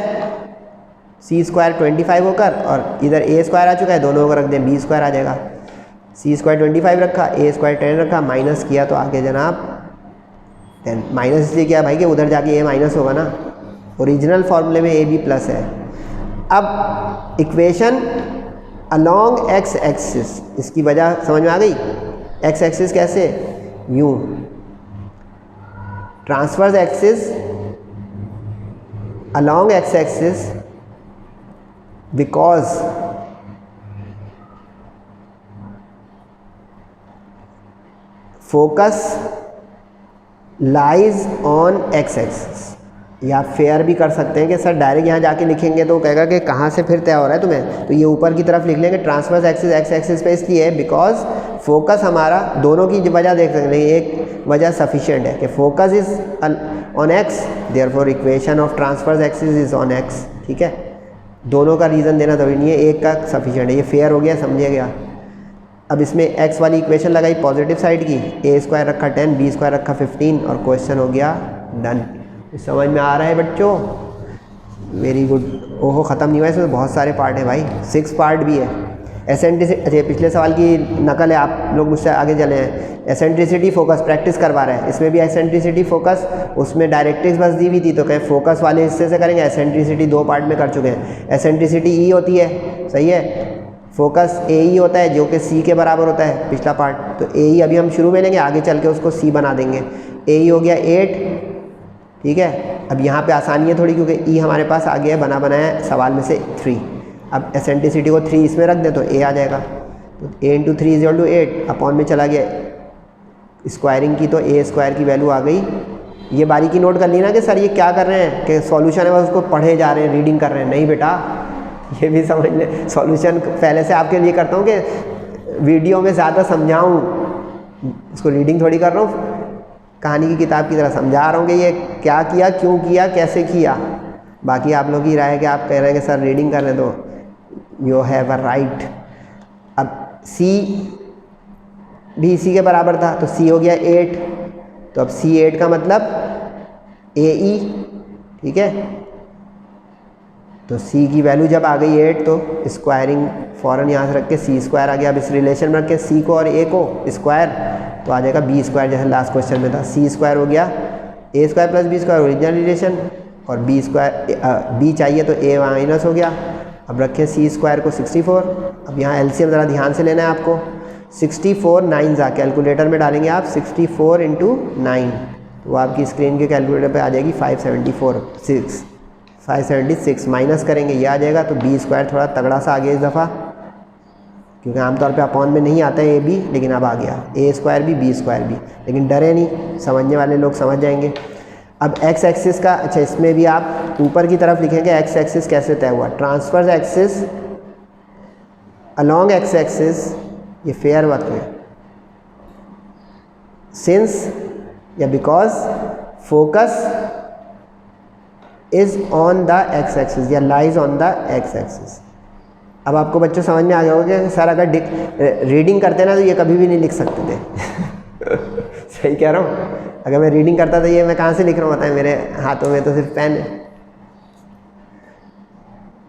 [SPEAKER 1] C² 25 होकर, और इधर A² आ चुका है, दोनों को रख दें B² आ जाएगा। C² 25 रखा, A² 10 रखा, माइनस किया तो आगे जनाब 10। माइनस इसलिए किया भाई कि उधर जाके A माइनस होगा ना, ओरिजिनल फॉर्मूले में AB प्लस है। अब इक्वेशन अलॉन्ग x एक्सिस, इसकी वजह समझ में आ गई? x एक्सिस कैसे? यूँ, transverse axis along x axis because focus lies on x axis. या फेयर भी कर सकते हैं कि सर डायरेक्ट यहाँ जाके लिखेंगे तो कहेगा कि कहाँ से फिर तय हो रहा है तुम्हें, तो ये ऊपर की तरफ लिख लेंगे ट्रांसवर्स एक्सिस x एक्सिस पे, इसलिए बिकॉज फोकस हमारा, दोनों की वजह देख सकते हैं, एक वजह सफिशिएंट है कि focus is on x, therefore equation of transverse axis is on x। ठीक है, दोनों का रीज़न देना जरूरी नहीं है, एक का सफिशिएंट है, ये फेयर हो गया, समझिए गया। अब इसमें x वाली इक्वेशन लगाई पॉजिटिव साइड की, A² रखा 10, B² रखा 15 और क्वेश्चन हो गया डन। समझ में आ रहा है बच्चों? Very good. ओहो, ख़त्म नहीं हुआ, इसमें बहुत सारे पार्ट हैं भाई, 6 पार्ट भी है। एसेंट्रिसिटी, अच्छा पिछले सवाल की नकल है, आप लोग मुझसे आगे चले हैं। एसेंट्रिसिटी फोकस प्रैक्टिस करवा रहे हैं, इसमें भी एसेंट्रिसिटी फोकस, उसमें डायरेक्ट्रिक्स बस दी हुई थी तो कहें फोकस वाले हिस्से से करेंगे। एसेंट्रिसिटी 2 पार्ट में कर चुके हैं। एसेंट्रिसिटी E होती है, सही है, फोकस AE होता है जो कि C के बराबर होता है, पिछला पार्ट। तो AE अभी हम शुरू में लेंगे, आगे चल के उसको C बना देंगे। AE हो गया 8, ठीक है। अब यहाँ पे आसानी है थोड़ी, क्योंकि E हमारे पास आ गया है बना बनाया सवाल में से 3। अब एसेंट्रिसिटी को 3 इसमें रख दे तो A आ जाएगा। तो A × 3 = 8, अपॉन में चला गया स्क्वायरिंग की तो A² की वैल्यू आ गई। ये बारीकी नोट कर ली ना कि सर ये क्या कर रहे हैं कि सॉल्यूशन है बस उसको पढ़े जा रहे हैं, रीडिंग कर रहे हैं। नहीं बेटा, ये भी समझ ले, सॉल्यूशन पहले से आपके लिए करता हूँ कि वीडियो में ज़्यादा समझाऊँ, उसको रीडिंग थोड़ी कर रहा हूँ, कहानी की किताब की तरह समझा रहा हूँ कि ये क्या किया, क्यों किया, कैसे किया। बाकी आप लोग की राय है कि आप कह रहे हैं कि सर रीडिंग कर रहे हैं, तो यू हैव अ राइट। अब C भी इसी के बराबर था तो C हो गया 8, तो अब C 8 का मतलब AE, ठीक है। तो C की वैल्यू जब आ गई 8 तो स्क्वायरिंग फ़ौरन यहाँ से रख के C² आ गया। अब इस रिलेशन में रख के C को और A को स्क्वायर तो आ जाएगा B², जैसे लास्ट क्वेश्चन में था। C² हो गया A² + B² ओरिजिनल रिलेशन, और B चाहिए तो A माइनस हो गया। अब रखें C² को 64। अब यहाँ LCM ज़रा ध्यान से लेना है आपको। 64 9 कैलकुलेटर में डालेंगे आप, 64 × 9 तो आपकी स्क्रीन के कैलकुलेटर पे आ जाएगी 576। माइनस करेंगे ये आ जाएगा, तो B² थोड़ा तगड़ा सा आ गया इस दफ़ा, क्योंकि आमतौर पे अपॉन में नहीं आता है AB, लेकिन अब आ गया A² भी B² भी। लेकिन डरे नहीं, समझने वाले लोग समझ जाएंगे। अब x एक्सिस का, अच्छा इसमें भी आप ऊपर की तरफ लिखेंगे x एक्सिस कैसे तय हुआ। Transverse axis along x axis, ये फेयर वक्त है, सिंस या because focus is on the x axis या lies on the x axis. अब आपको बच्चों समझ में आ गया होगा कि सर अगर रीडिंग करते ना तो ये कभी भी नहीं लिख सकते थे सही कह रहा हूँ, अगर मैं रीडिंग करता था ये मैं कहाँ से लिख रहा हूँ बताएं, मेरे हाथों में तो सिर्फ पेन है।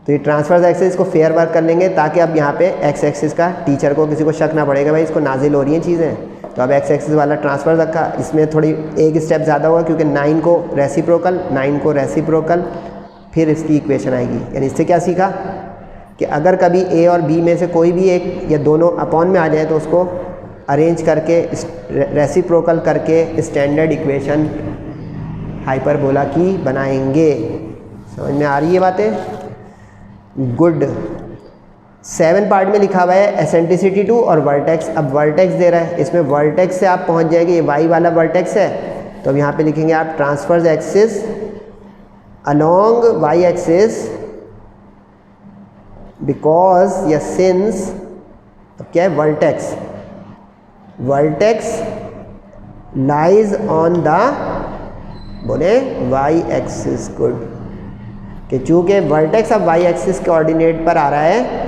[SPEAKER 1] तो ये ट्रांसवर्स एक्सिस को फेयर वर्क कर लेंगे ताकि अब यहाँ पे x एक्सिस का टीचर को किसी को शक ना पड़ेगा भाई इसको नाजिल हो रही हैं चीज़ें। तो अब x एक्सिस वाला ट्रांसवर्स रखा, इसमें थोड़ी एक स्टेप ज़्यादा हुआ क्योंकि 9 को रेसिप्रोकल, फिर इसकी इक्वेशन आएगी। यानी इससे क्या सीखा कि अगर कभी A और B में से कोई भी एक या दोनों अपॉन में आ जाए तो उसको अरेंज करके रेसिप्रोकल करके स्टैंडर्ड इक्वेशन हाइपरबोला की बनाएंगे। समझ में आ रही है बातें? गुड। 7 पार्ट में लिखा हुआ है एसेंट्रिसिटी 2 और वर्टेक्स। अब वर्टेक्स दे रहा है, इसमें वर्टेक्स से आप पहुंच जाएंगे, ये वाई वाला वर्टेक्स है, तो अब यहाँ पे लिखेंगे आप transverse axis along y axis because या सिंस, अब क्या है vertex, vertex lies on the बोले वाई एक्सिस। गुड, कि चूँकि वर्टेक्स अब वाई एक्सिस के ऑर्डिनेट पर आ रहा है।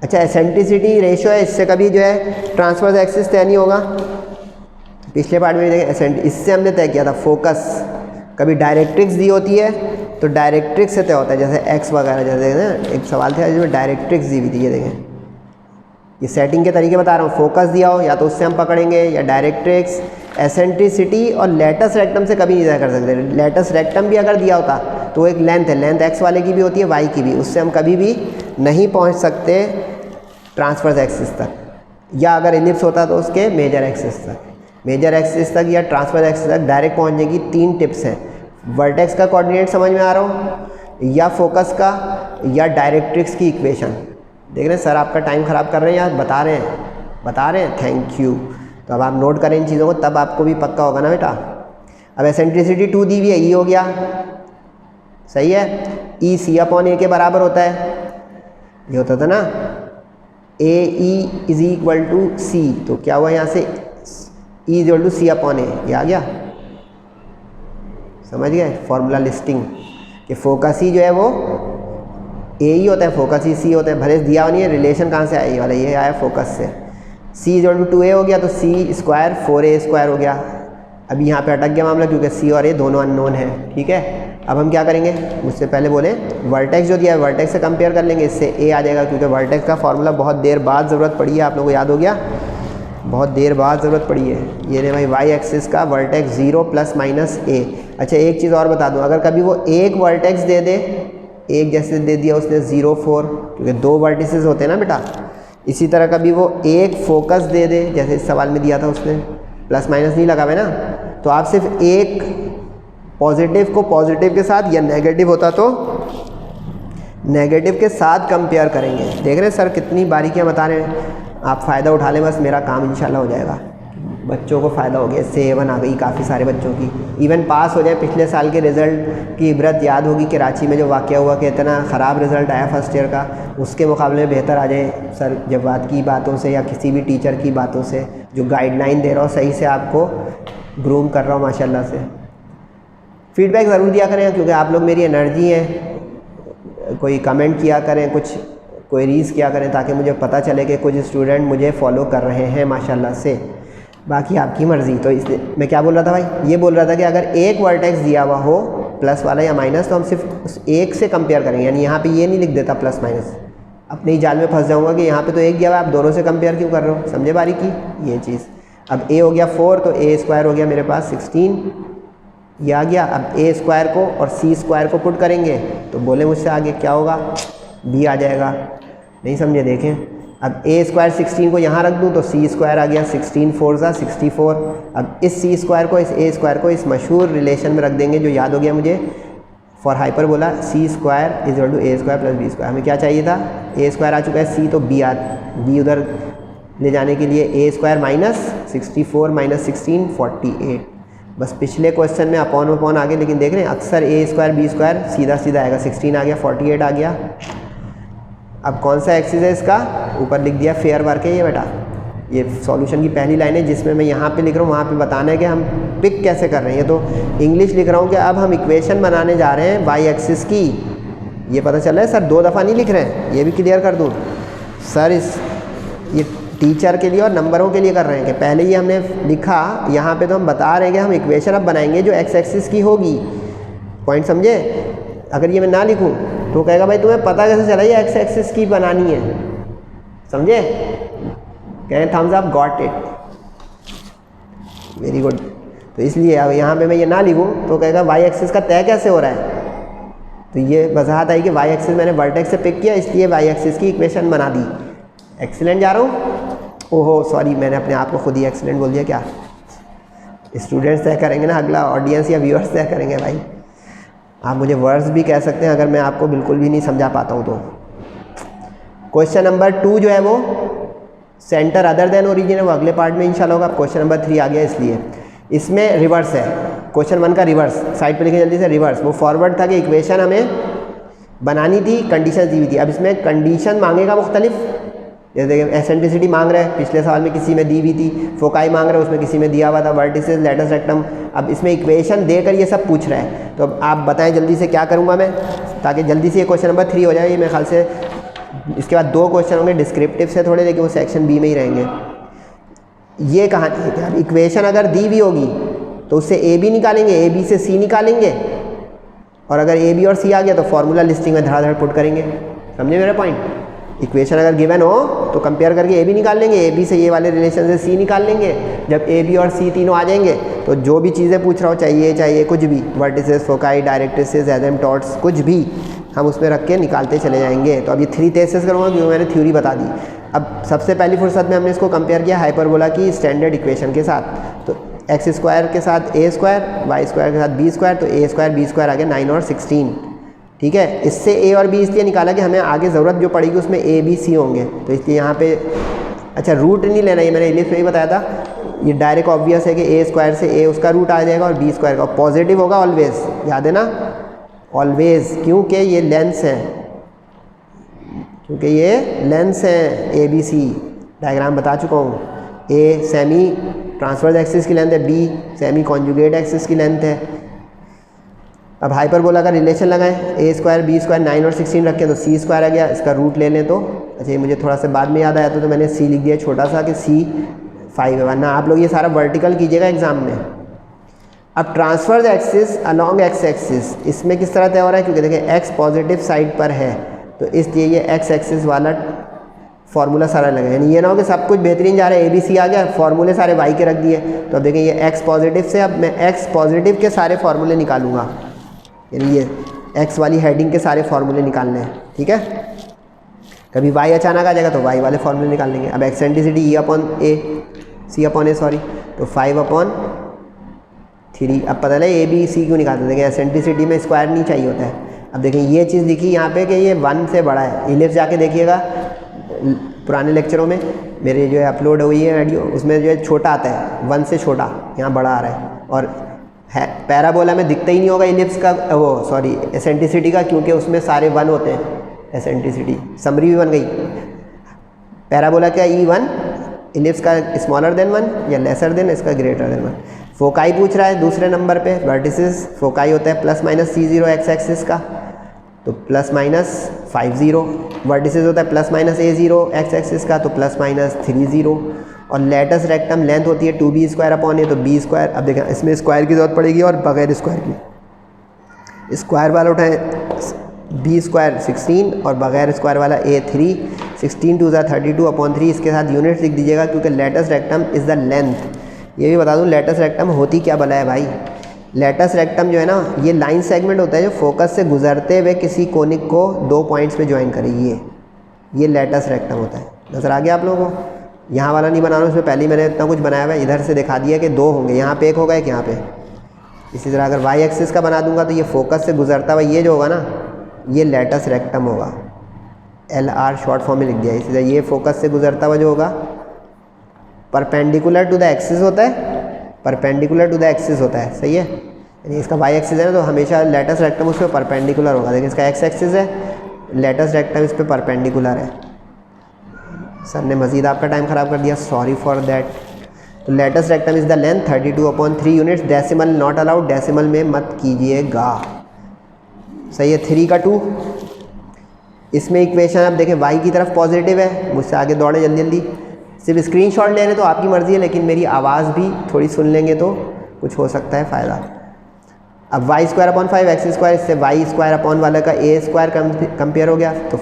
[SPEAKER 1] अच्छा, एसेंट्रिसिटी रेशियो है, इससे कभी जो है ट्रांसफर्स एक्सिस तय नहीं होगा। पिछले पार्ट में देखें एसेंट, इससे हमने तय किया था फोकस। कभी डायरेक्ट्रिक्स दी होती है तो डायरेक्ट्रिक्स से तय होता है, जैसे एक्स वगैरह। जैसे ना एक सवाल था जिसमें डायरेक्ट्रिक्स दी हुई थी, ये देखें, ये सेटिंग के तरीके बता रहा हूँ। फोकस दिया हो या तो उससे हम पकड़ेंगे या डायरेक्ट्रिक्स। एसेंट्रिसिटी और लेटस रेक्टम से कभी नहीं तय कर सकते। लेटस रेक्टम भी अगर दिया होता तो एक लेंथ है, लेंथ एक्स वाले की भी होती है, वाई की भी, उससे हम कभी भी नहीं पहुँच सकते ट्रांसफर्स एक्सिस तक। या अगर इलिप्स होता तो उसके मेजर एक्सिस तक, मेजर एक्सिस तक या ट्रांसफर्स एक्सिस तक डायरेक्ट पहुंचने की 3 टिप्स हैं। वर्टेक्स का कोऑर्डिनेट समझ में आ रहा हो, या फोकस का, या डायरेक्ट्रिक्स की इक्वेशन। देख रहे हैं सर आपका टाइम ख़राब कर रहे हैं या बता रहे हैं, थैंक यू। तो अब आप नोट करें इन चीज़ों को, तब आपको भी पक्का होगा ना बेटा। अब एसेंट्रिसिटी 2 दी हुई है, ई हो गया, सही है। ई C/A के बराबर होता है, ये होता था ना, AE is equal to C। तो क्या हुआ यहाँ से, E is equal to C/A, ये आ गया। समझ गए फॉर्मूला लिस्टिंग, कि फोकस ही जो है वो AE होता है, फोकस ही C होता है। भले दिया नहीं है, रिलेशन कहाँ से आया, ये वाला, ये आया फोकस से। C is equal to 2A हो गया, तो C² 4A² हो गया। अभी यहाँ पे अटक गया मामला, क्योंकि C और A दोनों अननोन है, ठीक है। अब हम क्या करेंगे, मुझसे पहले बोले वर्टेक्स जो दिया है वर्टेक्स से कंपेयर कर लेंगे, इससे A आ जाएगा, क्योंकि वर्टेक्स का फॉर्मूला बहुत देर बाद ज़रूरत पड़ी है, आप लोगों को याद हो गया, बहुत देर बाद ज़रूरत पड़ी है। ये नहीं भाई, वाई एक्सिस का वर्टेक्स 0 ± A। अच्छा, एक चीज़ और बता दूँ, अगर कभी वो एक वर्टेक्स दे दे, एक जैसे दे दिया उसने 0 4, क्योंकि 2 वर्टिसेस होते हैं ना बेटा। इसी तरह कभी वो एक फोकस दे दे, जैसे इस सवाल में दिया था उसने, प्लस माइनस नहीं लगा हुआ है ना, तो आप सिर्फ एक पॉजिटिव को पॉजिटिव के साथ, या नेगेटिव होता तो नेगेटिव के साथ कंपेयर करेंगे। देख रहे हैं सर कितनी बारीकियां बता रहे हैं, आप फ़ायदा उठा लें, बस मेरा काम इंशाल्लाह हो जाएगा। बच्चों को फ़ायदा हो गया, इससे A1 आ गई काफ़ी सारे बच्चों की, इवन पास हो जाए। पिछले साल के रिज़ल्ट की इबरत याद होगी, कराची में जो वाक़या हुआ कि इतना ख़राब रिज़ल्ट आया फर्स्ट ईयर का, उसके मुकाबले में बेहतर आ जाए सर जवाद की बातों से या किसी भी टीचर की बातों से, जो गाइडलाइन दे रहा हो, सही से आपको ग्रूम कर रहा हूँ माशाल्लाह से। फीडबैक ज़रूर दिया करें, क्योंकि आप लोग मेरी एनर्जी हैं। कोई कमेंट किया करें, कुछ क्वेरीज़ किया करें, ताकि मुझे पता चले कि कुछ स्टूडेंट मुझे फॉलो कर रहे हैं माशाल्लाह से। बाकी आपकी मर्ज़ी। तो इसलिए मैं क्या बोल रहा था भाई, ये बोल रहा था कि अगर एक वर्टेक्स दिया हुआ हो प्लस वाला या माइनस, तो हम सिर्फ उस एक से कंपेयर करेंगे। यानी यहाँ पे ये नहीं लिख देता प्लस माइनस, अपने ही जाल में फंस जाऊँगा कि यहाँ पे तो एक दिया हुआ है, आप दोनों से कंपेयर क्यों कर रहे हो। समझे बारीकी ये चीज़। अब A हो गया 4, तो A² हो गया मेरे पास 16, ये आ गया। अब A² को और C² को पुट करेंगे, तो बोले मुझसे आगे क्या होगा, B आ जाएगा। नहीं समझे, देखें। अब A² 16 को यहाँ रख दूँ तो C² आ गया, 16 4 ज़ा 64। अब इस C² को इस A² को इस मशहूर रिलेशन में रख देंगे, जो याद हो गया मुझे फॉर हाइपर बोला, C² = A² + B²। हमें क्या चाहिए था, A² आ चुका है, C तो B उधर ले जाने के लिए A² - 64 - 16 48। बस पिछले क्वेश्चन में अपॉन आगे, लेकिन देख रहे हैं अक्सर A² B² सीधा सीधा आएगा। 16 आ गया, 48 आ गया। अब कौन सा एक्सिस है इसका, ऊपर लिख दिया फेयर वर्क है ये बेटा। ये सॉल्यूशन की पहली लाइन है, जिसमें मैं यहाँ पे लिख रहा हूँ, वहाँ पे बताना है कि हम पिक कैसे कर रहे हैं। ये तो इंग्लिश लिख रहा हूँ कि अब हम इक्वेशन बनाने जा रहे हैं वाई एक्सिस की। ये पता चल रहा है सर, 2 दफ़ा नहीं लिख रहे हैं, ये भी क्लियर कर दूँ सर। ये टीचर के लिए और नंबरों के लिए कर रहे हैं कि पहले ही हमने लिखा, यहाँ पे तो हम बता रहे हैं कि हम इक्वेशन अब बनाएंगे जो एक्स एक्सिस की होगी। पॉइंट समझे। अगर ये मैं ना लिखूँ तो कहेगा भाई तुम्हें पता कैसे चला ये एक्स एक्सिस की बनानी है, समझे। कहें thumbs up, got it, very good. तो इसलिए अब यहाँ पे मैं ये ना लिखूँ तो कहेगा वाई एक्सिस का तय कैसे हो रहा है। तो ये वजाहत आई कि वाई एक्सिस मैंने वर्टेक्स से पिक किया, इसलिए वाई एक्सिस की इक्वेशन बना दी। एक्सीलेंट जा रहा हूँ। ओहो सॉरी, मैंने अपने आप को खुद ही एक्सीलेंट बोल दिया क्या? स्टूडेंट्स तय करेंगे ना, अगला ऑडियंस या व्यूअर्स तय करेंगे भाई। आप मुझे वर्ड्स भी कह सकते हैं अगर मैं आपको बिल्कुल भी नहीं समझा पाता हूँ तो। क्वेश्चन नंबर 2 जो है वो सेंटर अदर देन ओरिजिन है, वो अगले पार्ट में इंशाल्लाह होगा। अब क्वेश्चन नंबर 3 आ गया, इसलिए इसमें रिवर्स है। क्वेश्चन 1 का रिवर्स, साइड पे लिखे जल्दी से, रिवर्स। वो फॉरवर्ड था कि इक्वेशन हमें बनानी थी, कंडीशन दी हुई थी। अब इसमें कंडीशन मांगेगा मुख्तलिफ, जैसे देखिए एसेंट्रिसिटी मांग रहे हैं, पिछले सवाल में किसी में दी हुई थी। फोकाई मांग रहे हैं, उसमें किसी में दिया हुआ था। Vertices, latus rectum. अब इसमें इक्वेशन देकर ये सब पूछ रहा है, तो अब आप बताएं जल्दी से क्या करूँगा मैं, ताकि जल्दी से ये क्वेश्चन नंबर 3 हो जाए। ये मेरे ख्याल से इसके बाद 2 क्वेश्चन होंगे डिस्क्रिप्टिव से थोड़े, लेकिन वो सेक्शन बी में ही रहेंगे। ये कहानी है कि अब इक्वेशन अगर दी हुई होगी तो उससे ए बी निकालेंगे, ए बी से सी निकालेंगे, और अगर ए बी और सी आ गया तो फॉर्मूला लिस्टिंग में धड़ाधड़ पुट करेंगे। समझे मेरा पॉइंट? इक्वेशन अगर गिवन हो तो कंपेयर करके ए बी निकाल लेंगे, ए बी से ये वाले रिलेशन से सी निकाल लेंगे। जब ए बी और सी तीनों आ जाएंगे तो जो भी चीज़ें पूछ रहा हो, चाहिए कुछ भी, वर्टिसेस, फोकाई, डायरेक्ट्रिसेस, एजेम्पटॉट्स, कुछ भी हम उसमें रख के निकालते चले जाएंगे। तो अब ये 3 टेस्ट्स करूँगा क्योंकि मैंने थ्योरी बता दी। अब सबसे पहली फुर्सत में हमने इसको कंपेयर किया हाइपरबोला की स्टैंडर्ड इक्वेशन के साथ। तो एक्स स्क्वायर के साथ ए स्क्वायर, वाई स्क्वायर के साथ बी स्क्वायर, तो ए स्क्वायर बी स्क्वायर आ गया 9 और 16। ठीक है, इससे ए और बी इसलिए निकाला कि हमें आगे ज़रूरत जो पड़ेगी उसमें ए बी सी होंगे, तो इसलिए यहाँ पे अच्छा रूट नहीं लेना, ये मैंने इलिप्स में ही बताया था। ये डायरेक्ट ऑब्वियस है कि ए स्क्वायर से ए उसका रूट आ जाएगा और बी स्क्वायर का पॉजिटिव होगा ऑलवेज, याद है ना, ऑलवेज, क्योंकि ये लेंस है, क्योंकि ये लेंस है ए बी सी। डायग्राम बता चुका हूँ। ए सेमी ट्रांसवर्स एक्सिस की लेंथ है, बी सेमी कॉन्जुगेट एक्सिस की लेंथ है। अब हाइपरबोला का रिलेशन लगाएं, ए स्क्वायर बी स्क्वायर 9 और 16 रखें तो सी स्क्वायर आ गया, इसका रूट ले लें तो, अच्छा ये मुझे थोड़ा सा बाद में याद आया तो मैंने सी लिख दिया छोटा सा कि सी 5 है, वरना आप लोग ये सारा वर्टिकल कीजिएगा एग्जाम में। अब transverse axis along x axis, इसमें किस तरह तय हो रहा है, क्योंकि देखिए एक्स पॉजिटिव साइड पर है तो इसलिए ये एक्स एक्सिस वाला फार्मूला सारा लगा, यानी ये ना हो कि सब कुछ बेहतरीन जा रहा है, ए बी सी आ गया, फार्मूले सारे वाई के रख दिए। तो अब देखें ये एक्स पॉजिटिव से अब मैं एक्स पॉजिटिव के सारे फार्मूले निकालूंगा, यानी ये एक्स वाली हेडिंग के सारे फार्मूले निकालने हैं। ठीक है, कभी वाई अचानक आ जाएगा तो वाई वाले फार्मूले निकाल लेंगे। अब एक्सेंट्रिसिटी ई अपॉन ए, सी अपॉन ए सॉरी, तो 5/3। अब पता लगे ए बी सी क्यों निकालते, देखें एक्सेंट्रिसिटी में स्क्वायर नहीं चाहिए होता है। अब देखें ये चीज़ दिखी यहाँ पे कि ये 1 से बड़ा है। इलिप्स जाके देखिएगा पुराने लेक्चरों में मेरे जो है अपलोड हुई है वीडियो, उसमें जो है छोटा आता है, 1 से छोटा, यहाँ बड़ा आ रहा है। और है पैराबोला में दिखता ही नहीं होगा इलिप्स का, वो सॉरी एसेंट्रिसिटी का, क्योंकि उसमें सारे 1 होते हैं। एसेंट्रिसिटी समरी भी बन गई। पैराबोला का E1, इलिप्स का स्मॉलर देन 1 या लेसर देन, इसका ग्रेटर देन 1। फोकाई पूछ रहा है दूसरे नंबर पे, वर्टिसेस फोकाई होता है ±C0 एक्स एक्सिस का, तो ±50। वर्टिसेस होता है ±A0 एक्स एक्सिस का, तो ±30। और लेटस रेक्टम लेंथ होती है 2b स्क्वायर अपॉन ए, तो b स्क्वायर। अब देखें इसमें स्क्वायर की ज़रूरत पड़ेगी और बगैर स्क्वायर की। स्क्वायर वाला उठाएं b स्क्वायर 16 और बगैर स्क्वायर वाला a3, 16 2 32/3। इसके साथ यूनिट लिख दीजिएगा क्योंकि latus rectum is the length. ये भी बता दूं लेटस रेक्टम होती क्या भला है भाई। लेटस रेक्टम जो है ना, ये लाइन सेगमेंट होता है जो फोकस से गुजरते हुए किसी कोनिक को 2 पॉइंट्स पे ज्वाइन करे, ये लेटस रेक्टम होता है। नज़र आ गया आप लोगों को? यहाँ वाला नहीं बना रहा हूँ, उसमें पहले ही मैंने इतना कुछ बनाया हुआ है, इधर से दिखा दिया कि 2 होंगे, यहाँ पे 1 होगा, एक यहाँ पे। इसी तरह अगर वाई एक्सिस का बना दूंगा तो ये फोकस से गुजरता हुआ ये जो होगा ना, ये लेटस रेक्टम होगा। LR शॉर्ट फॉर्म में लिख दिया। इसी तरह ये फोकस से गुजरता हुआ जो होगा परपेंडिकुलर टू द एक्सिस होता है, परपेंडिकुलर टू द एक्सिस होता है, सही है। यानी इसका वाई एक्सिस है ना, तो हमेशा लेटस रेक्टम उस पर परपेंडिकुलर होगा। देखिए इसका एक्स एक्सिस है, लेटस रेक्टम इस पर परपेंडिकुलर है। सर ने मज़ीद आपका टाइम ख़राब कर दिया, सॉरी फॉर दैट। तो latus rectum is the length 32/3 units. Decimal not allowed, decimal में मत कीजिएगा, सही है। 3 का 2। इसमें इक्वेशन आप देखें y की तरफ पॉजिटिव है, मुझसे आगे दौड़े जल्दी जल्दी। सिर्फ स्क्रीनशॉट ले लें तो आपकी मर्ज़ी है, लेकिन मेरी आवाज़ भी थोड़ी सुन लेंगे तो कुछ हो सकता है फ़ायदा। अब y square upon 5 x square, इससे y स्क्वायर अपॉन वाला का a स्क्वायर कंपेयर हो गया, तो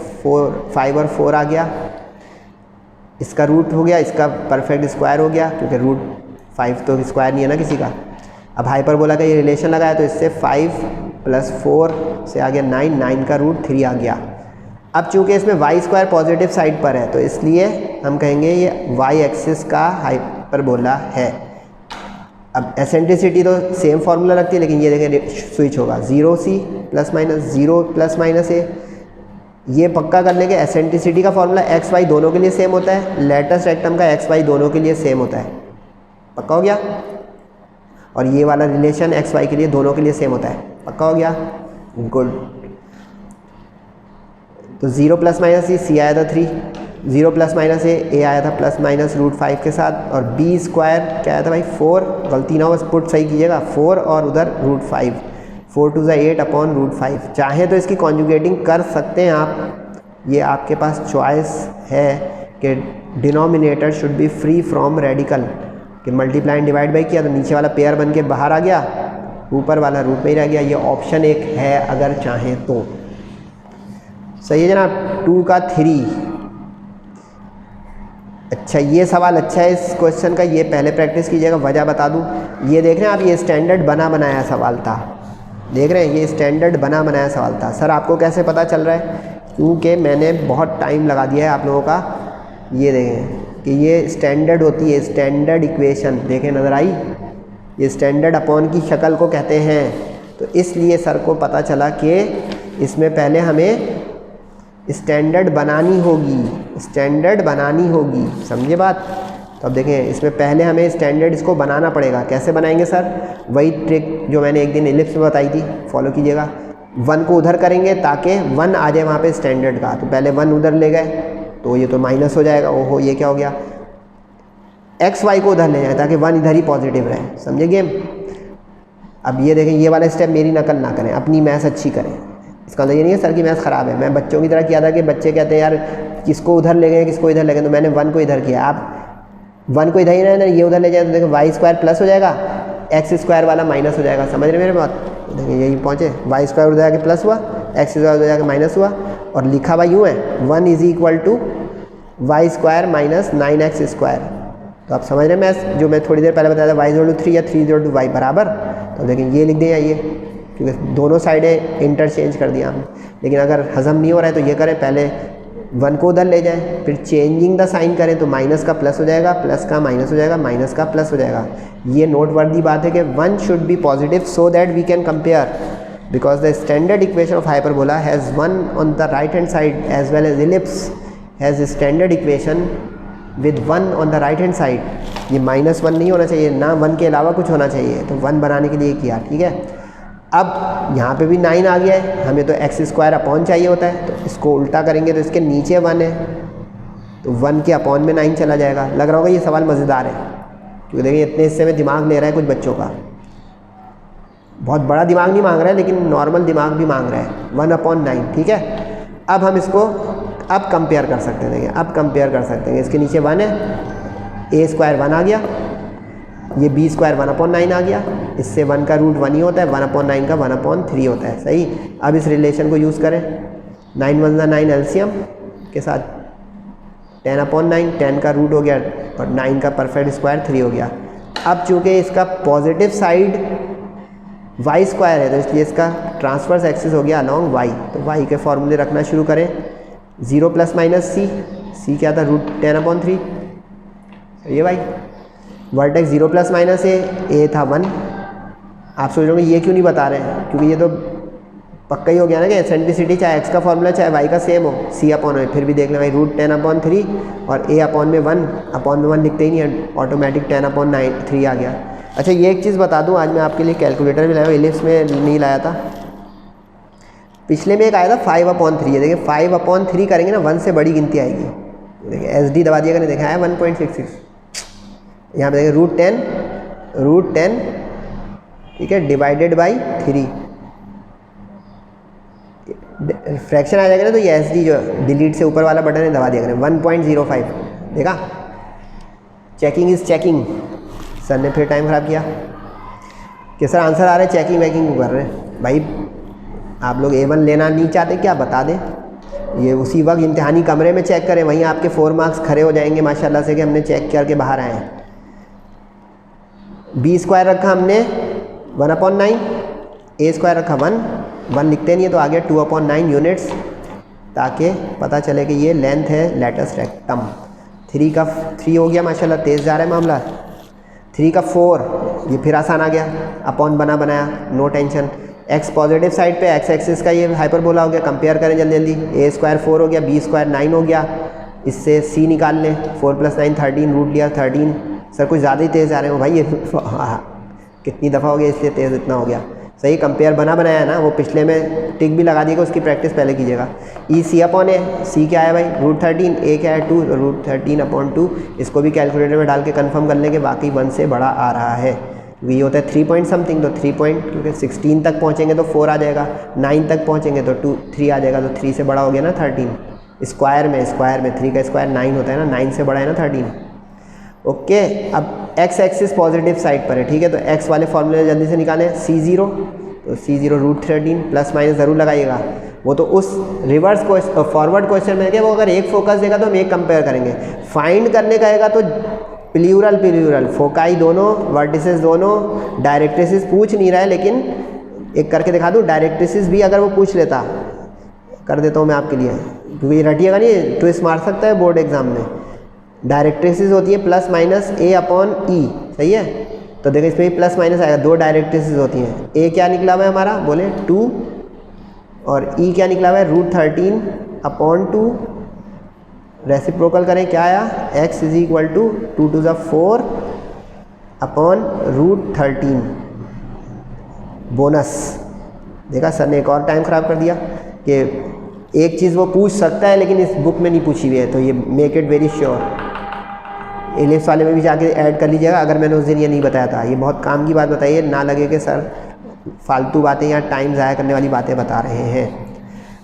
[SPEAKER 1] 5 और 4 आ गया। इसका रूट हो गया, इसका परफेक्ट स्क्वायर हो गया, क्योंकि रूट 5 तो स्क्वायर नहीं है ना किसी का। अब हाइपरबोला का ये रिलेशन लगाया तो इससे 5 + 4 से आ गया 9, 9 का रूट 3 आ गया। अब चूंकि इसमें वाई स्क्वायर पॉजिटिव साइड पर है तो इसलिए हम कहेंगे ये वाई एक्सिस का हाइपरबोला है। अब एसेंट्रिसिटी तो सेम फार्मूला रखती है, लेकिन ये देखें स्विच होगा 0c plus minus 0 plus minus a। ये पक्का कर लेंगे एसेंट्रिसिटी का फार्मूला एक्स वाई दोनों के लिए सेम होता है, लेटेस्ट रेक्टम का एक्स वाई दोनों के लिए सेम होता है। पक्का हो गया। और ये वाला रिलेशन एक्स वाई के लिए दोनों के लिए सेम होता है। पक्का हो गया, गुड। तो 0 प्लस माइनस सी आया था 3, 0 प्लस माइनस ए आया था प्लस माइनस √5 के साथ, और बी स्क्वायर क्या आया था भाई 4, गलती ना हो बस पुट सही कीजिएगा, 4 और उधर √5, 4 2 8 अपॉन √5। चाहे तो इसकी कॉन्जुगेटिंग कर सकते हैं आप, ये आपके पास चॉइस है कि denominator should be free from radical, कि मल्टीप्लाई एंड डिवाइड बाई किया तो नीचे वाला पेयर बन के बाहर आ गया, ऊपर वाला रूट में ही रह गया। ये ऑप्शन एक है अगर चाहें तो। सही है जनाब। 2 का 3। अच्छा ये सवाल अच्छा है इस क्वेश्चन का, ये पहले प्रैक्टिस कीजिएगा। वजह बता दूं, ये देख रहे हैं आप, ये स्टैंडर्ड बना बनाया सवाल था। देख रहे हैं ये स्टैंडर्ड बना बनाया सवाल था। सर आपको कैसे पता चल रहा है? क्योंकि मैंने बहुत टाइम लगा दिया है आप लोगों का। ये देखें कि ये स्टैंडर्ड होती है, स्टैंडर्ड इक्वेशन देखें नज़र आई, ये स्टैंडर्ड अपॉन की शक्ल को कहते हैं। तो इसलिए सर को पता चला कि इसमें पहले हमें स्टैंडर्ड बनानी होगी, स्टैंडर्ड बनानी होगी, समझे बात। तो अब देखें इसमें पहले हमें स्टैंडर्ड इसको बनाना पड़ेगा। कैसे बनाएंगे सर? वही ट्रिक जो मैंने एक दिन एलिप्स में बताई थी, फॉलो कीजिएगा। 1 को उधर करेंगे ताकि 1 आ जाए वहाँ पे स्टैंडर्ड का, तो पहले 1 उधर ले गए तो ये तो माइनस हो जाएगा। ओहो ये क्या हो गया? एक्स वाई को उधर ले जाए ताकि 1 इधर ही पॉजिटिव रहे, समझे गेम। अब ये देखें ये वाला स्टेप मेरी नकल ना करें, अपनी मैथ्स अच्छी करें। इसका मतलब ये नहीं है सर की मैथ्स ख़राब है। मैं बच्चों की तरह किया था कि बच्चे कहते हैं यार किसको उधर ले गए किसको इधर ले गए, तो मैंने 1 को इधर किया। आप 1 को इधर ही रहना, ये उधर ले जाए तो देखो वाई स्क्वायर प्लस हो जाएगा, एक्स स्क्वायर वाला माइनस हो जाएगा। समझ रहे मेरे बात? देखिए यही पहुँचे, वाई स्क्वायर उधर जाके प्लस हुआ, एक्स स्क्वायर उधर जाके माइनस हुआ, और लिखा हुआ यूँ है 1 is equal to y square minus 9x square. तो आप समझ रहे हैं मैं जो मैं थोड़ी देर पहले बताया था y = 3 या 3 = y बराबर। तो लेकिन ये लिख दें ये, क्योंकि दोनों साइडें इंटरचेंज कर दिया हमने। लेकिन अगर हजम नहीं हो रहा है तो ये करें, पहले 1 को उधर ले जाएं, फिर चेंजिंग द साइन करें तो माइनस का प्लस हो जाएगा, प्लस का माइनस हो जाएगा, माइनस का प्लस हो जाएगा। ये नोटवर्दी बात है कि 1 should be positive so that we can compare, because the standard equation of hyperbola has 1 on the right hand side as well as ellipse has standard equation with 1 on the right hand side. ये -1 नहीं होना चाहिए, ना 1 के अलावा कुछ होना चाहिए, तो 1 बनाने के लिए किया, ठीक है। अब यहाँ पे भी 9 आ गया है, हमें तो एक्स स्क्वायर अपॉन चाहिए होता है, तो इसको उल्टा करेंगे तो इसके नीचे 1 है, तो 1 के अपॉन में 9 चला जाएगा। लग रहा होगा ये सवाल मज़ेदार है, क्योंकि देखिए इतने हिस्से में दिमाग ले रहा है कुछ बच्चों का, बहुत बड़ा दिमाग नहीं मांग रहा है लेकिन नॉर्मल दिमाग भी मांग रहा है। 1/9, ठीक है। अब हम इसको अब कंपेयर कर सकते हैं, देखिए अब कंपेयर कर सकते हैं। इसके नीचे 1 है, a स्क्वायर 1 आ गया, ये b स्क्वायर 1/9 आ गया, इससे 1 का रूट 1 ही होता है, 1/9 का 1/3 होता है, सही। अब इस रिलेशन को यूज़ करें, 9 1 9 एलसीएम के साथ 10/9, 10 का रूट हो गया और 9 का परफेक्ट स्क्वायर 3 हो गया। अब चूँकि इसका पॉजिटिव साइड y स्क्वायर है तो इसलिए इसका ट्रांसवर्स एक्सिस हो गया अलॉन्ग y, तो y के फॉर्मूले रखना शुरू करें। 0 + -c क्या था? √10/3, ये भाई वर्टेक्स 0 ± a था 1। आप सोच रहे होंगे ये क्यों नहीं बता रहे हैं, क्योंकि ये तो पक्का ही हो गया ना कि एसेंट्रिसिटी चाहे x का फॉर्मूला चाहे y का सेम हो, c/1, फिर भी देख लें भाई √10/3 और a/1 लिखते ही नहीं है, ऑटोमेटिक 10/3 आ गया। अच्छा ये एक चीज़ बता दूं, आज मैं आपके लिए कैलकुलेटर भी लाया हूँ, इलिप्स में नहीं लाया था, पिछले में एक आया था 5/3 है। देखिए 5/3 करेंगे ना 1 से बड़ी गिनती आएगी, देखिए SD दबा दिएगा, नहीं देखा है 1.66, यहाँ पे देखिए √10 ठीक है डिवाइडेड बाई 3, फ्रैक्शन आ जाएगा ना, तो ये SD जो डिलीट से ऊपर वाला बटन है दबा दिया करें, 1.05 देखा। चेकिंग इज़ चेकिंग, सर ने फिर टाइम ख़राब किया कि सर आंसर आ रहे हैं, चेकिंग वेकिंग को कर रहे हैं। भाई आप लोग A1 लेना नहीं चाहते क्या? बता दें, ये उसी वक्त इम्तिहानी कमरे में चेक करें, वहीं आपके 4 मार्क्स खड़े हो जाएंगे माशाल्लाह से कि हमने चेक करके बाहर आए हैं। b स्क्वायर रखा हमने 1/9, a स्क्वायर रखा 1 लिखते नहीं है तो आ गया 2/9 यूनिट्स, ताकि पता चले कि ये लेंथ है लेटस रेक्टम, 3 हो गया माशाल्लाह, तेज़ जा रहा है मामला। 3 का 4, ये फिर आसान आ गया, अपॉन बनाया, no tension. X positive side पे एक्स एक्सिस का ये हाइपरबोला हो गया, कंपेयर करें जल्दी जल्दी। a² 4 हो गया, b² 9 हो गया, इससे c निकाल लें। 4 + 9 13, रूट लिया 13। सर कुछ ज़्यादा ही तेज़ आ रहे हो भाई ये कितनी दफ़ा हो गया इसलिए तेज़ इतना हो गया। सही कंपेयर बनाया है ना, वो पिछले में टिक भी लगा दिएगा, उसकी प्रैक्टिस पहले कीजिएगा। ई सी अपॉन ए, सी क्या है भाई √13, ए क्या है 2, √13/2। इसको भी कैलकुलेटर में डाल के कंफर्म कर लें कि वाकई 1 से बड़ा आ रहा है। ये होता है 3 पॉइंट समथिंग, तो 3 पॉइंट, क्योंकि 16 तक पहुँचेंगे तो 4 आ जाएगा, 9 तक पहुँचेंगे तो 3 आ जाएगा, तो 3 से बड़ा हो गया ना 13। स्क्वायर में 3 का स्क्वायर 9 होता है ना, 9 से बड़ा है ना 13। ओके, अब एक्स एक्सिस पॉजिटिव साइड पर है, ठीक है, तो एक्स वाले फॉर्मूले जल्दी से निकालें। C0, तो C0 √13, प्लस माइनस ज़रूर लगाइएगा। वो तो उस रिवर्स फॉरवर्ड क्वेश्चन में क्या, वो अगर एक फोकस देगा तो हम एक कंपेयर करेंगे। फाइंड करने का आएगा तो प्लूरल फोकाई दोनों, वर्टिसेस दोनों, डायरेक्ट्रिसेस पूछ नहीं रहा है, लेकिन एक करके दिखा दूँ। डायरेक्ट्रिसेस भी अगर वो पूछ लेता, कर देता हूँ मैं आपके लिए, क्योंकि रटिएगा नहीं, ट्विस्ट मार सकता है बोर्ड एग्जाम में। डायरेक्ट्रिसेस होती है प्लस माइनस a/e, सही है, तो देखो इसमें भी प्लस माइनस आएगा। 2 डायरेक्ट्रिसेस होती हैं। a क्या निकला हुआ है हमारा, बोले 2, और e क्या निकला हुआ है √13/2। रेसिप्रोकल करें, क्या आया, x = 2 × 2 = 4/√13। बोनस देखा सर ने, एक और टाइम ख़राब कर दिया कि एक चीज़ वो पूछ सकता है लेकिन इस बुक में नहीं पूछी हुई है, तो ये make it very sure. Ellipse वाले में भी जाके ऐड कर लीजिएगा अगर मैंने उस दिन ये नहीं बताया था। ये बहुत काम की बात बताइए, ना लगे कि सर फालतू बातें या टाइम ज़ाया करने वाली बातें बता रहे हैं।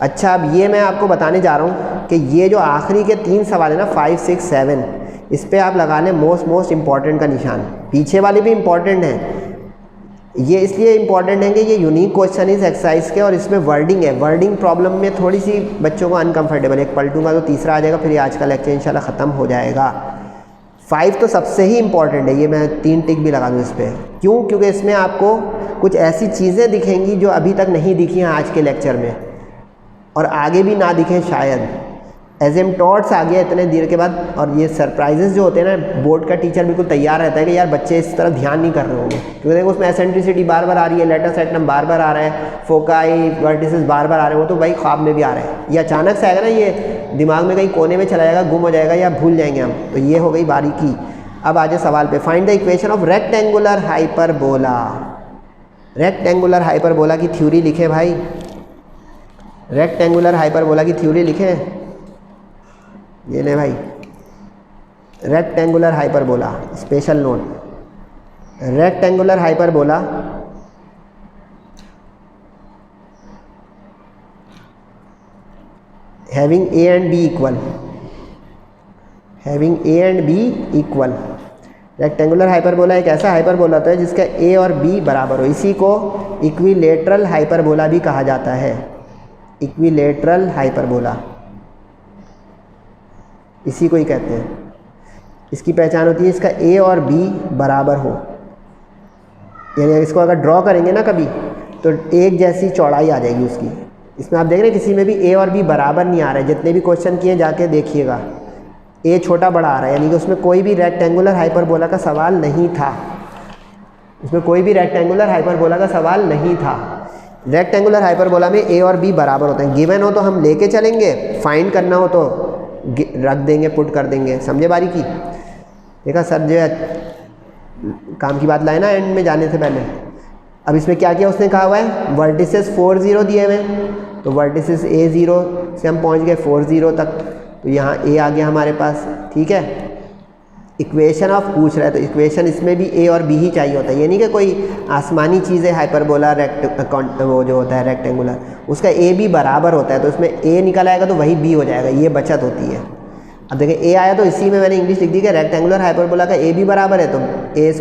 [SPEAKER 1] अच्छा, अब ये मैं आपको बताने जा रहा हूँ कि ये जो आखिरी के 3 सवाल है ना, 5, 6, 7, इस पर आप लगा लें मोस्ट इम्पॉर्टेंट का निशान। पीछे वाले भी इम्पॉर्टेंट हैं, ये इसलिए इम्पॉर्टेंट है कि ये यूनिक क्वेश्चन इस एक्सरसाइज के, और इसमें वर्डिंग है। वर्डिंग प्रॉब्लम में थोड़ी सी बच्चों को अनकंफर्टेबल, एक पलटूंगा तो तीसरा आ जाएगा, फिर ये आज का लेक्चर इंशाल्लाह ख़त्म हो जाएगा। 5 तो सबसे ही इम्पॉर्टेंट है, ये मैं 3 टिक भी लगा दूँ इस पर। क्यों? क्योंकि इसमें आपको कुछ ऐसी चीज़ें दिखेंगी जो अभी तक नहीं दिखी हैं आज के लेक्चर में, और आगे भी ना दिखें शायद। एसिम्पटोट्स आ गया इतने देर के बाद, और ये सरप्राइजेस जो होते हैं ना, बोर्ड का टीचर बिल्कुल तैयार रहता है कि यार बच्चे इस तरफ ध्यान नहीं कर रहे होंगे, क्योंकि देखो उसमें एसेंट्रिसिटी बार बार आ रही है, लेटर सेक्टम बार बार आ रहा है, फोकाई वर्टिसेस बार बार आ रहे हैं, वो तो भाई ख्वाब में भी आ रहे हैं। ये अचानक से आएगा ना, ये दिमाग में कहीं कोने में चला जाएगा, गुम हो जाएगा या भूल जाएंगे हम, तो ये हो गई बारीकी। अब आ जाए सवाल पे, find the equation of rectangular hyperbola. Rectangular hyperbola की थ्योरी लिखें भाई, रेक्टेंगुलर हाइपरबोला की थ्योरी लिखें। ये ले भाई, rectangular hyperbola, special note, rectangular hyperbola having a and b equal, having a and b equal. Rectangular hyperbola एक ऐसा हाइपरबोला होता है जिसका a और b बराबर हो, इसी को इक्विलेटरल हाइपरबोला भी कहा जाता है। इक्विलेटरल हाइपरबोला इसी को ही कहते हैं। इसकी पहचान होती है इसका a और b बराबर हो, यानी इसको अगर ड्रॉ करेंगे ना कभी तो एक जैसी चौड़ाई आ जाएगी उसकी। इसमें आप देख रहे हैं किसी में भी a और b बराबर नहीं आ रहा है, जितने भी क्वेश्चन किए जाके देखिएगा a छोटा बड़ा आ रहा है, यानी कि उसमें कोई भी रेक्टेंगुलर हाइपरबोला का सवाल नहीं था, उसमें कोई भी रेक्टेंगुलर हाइपरबोला का सवाल नहीं था। रेक्टेंगुलर हाइपरबोला में a और b बराबर होते हैं। गिवन हो तो हम लेके चलेंगे, फाइंड करना हो तो रख देंगे, पुट कर देंगे, समझे बारीकी। देखा सर जो है काम की बात लाए ना एंड में जाने से पहले। अब इसमें क्या किया उसने कहा हुआ है, वर्टिसेस 4 0 दिए हुए, तो वर्टिसेस a0 से हम पहुंच गए 4 0 तक, तो यहाँ a आ गया हमारे पास, ठीक है। इक्वेशन ऑफ पूछ रहा है तो इक्वेशन इसमें भी a और b ही चाहिए होता है, ये नहीं कि कोई आसमानी चीज़ है हाइपरबोला वो जो होता है रेक्टेंगुलर, उसका a b बराबर होता है, तो इसमें a निकल आएगा तो वही b हो जाएगा, ये बचत होती है। अब देखिए a आया तो इसी में मैंने इंग्लिश लिख दी कि रेक्टेंगुलर हाइपरबोला का a b बराबर है तो a²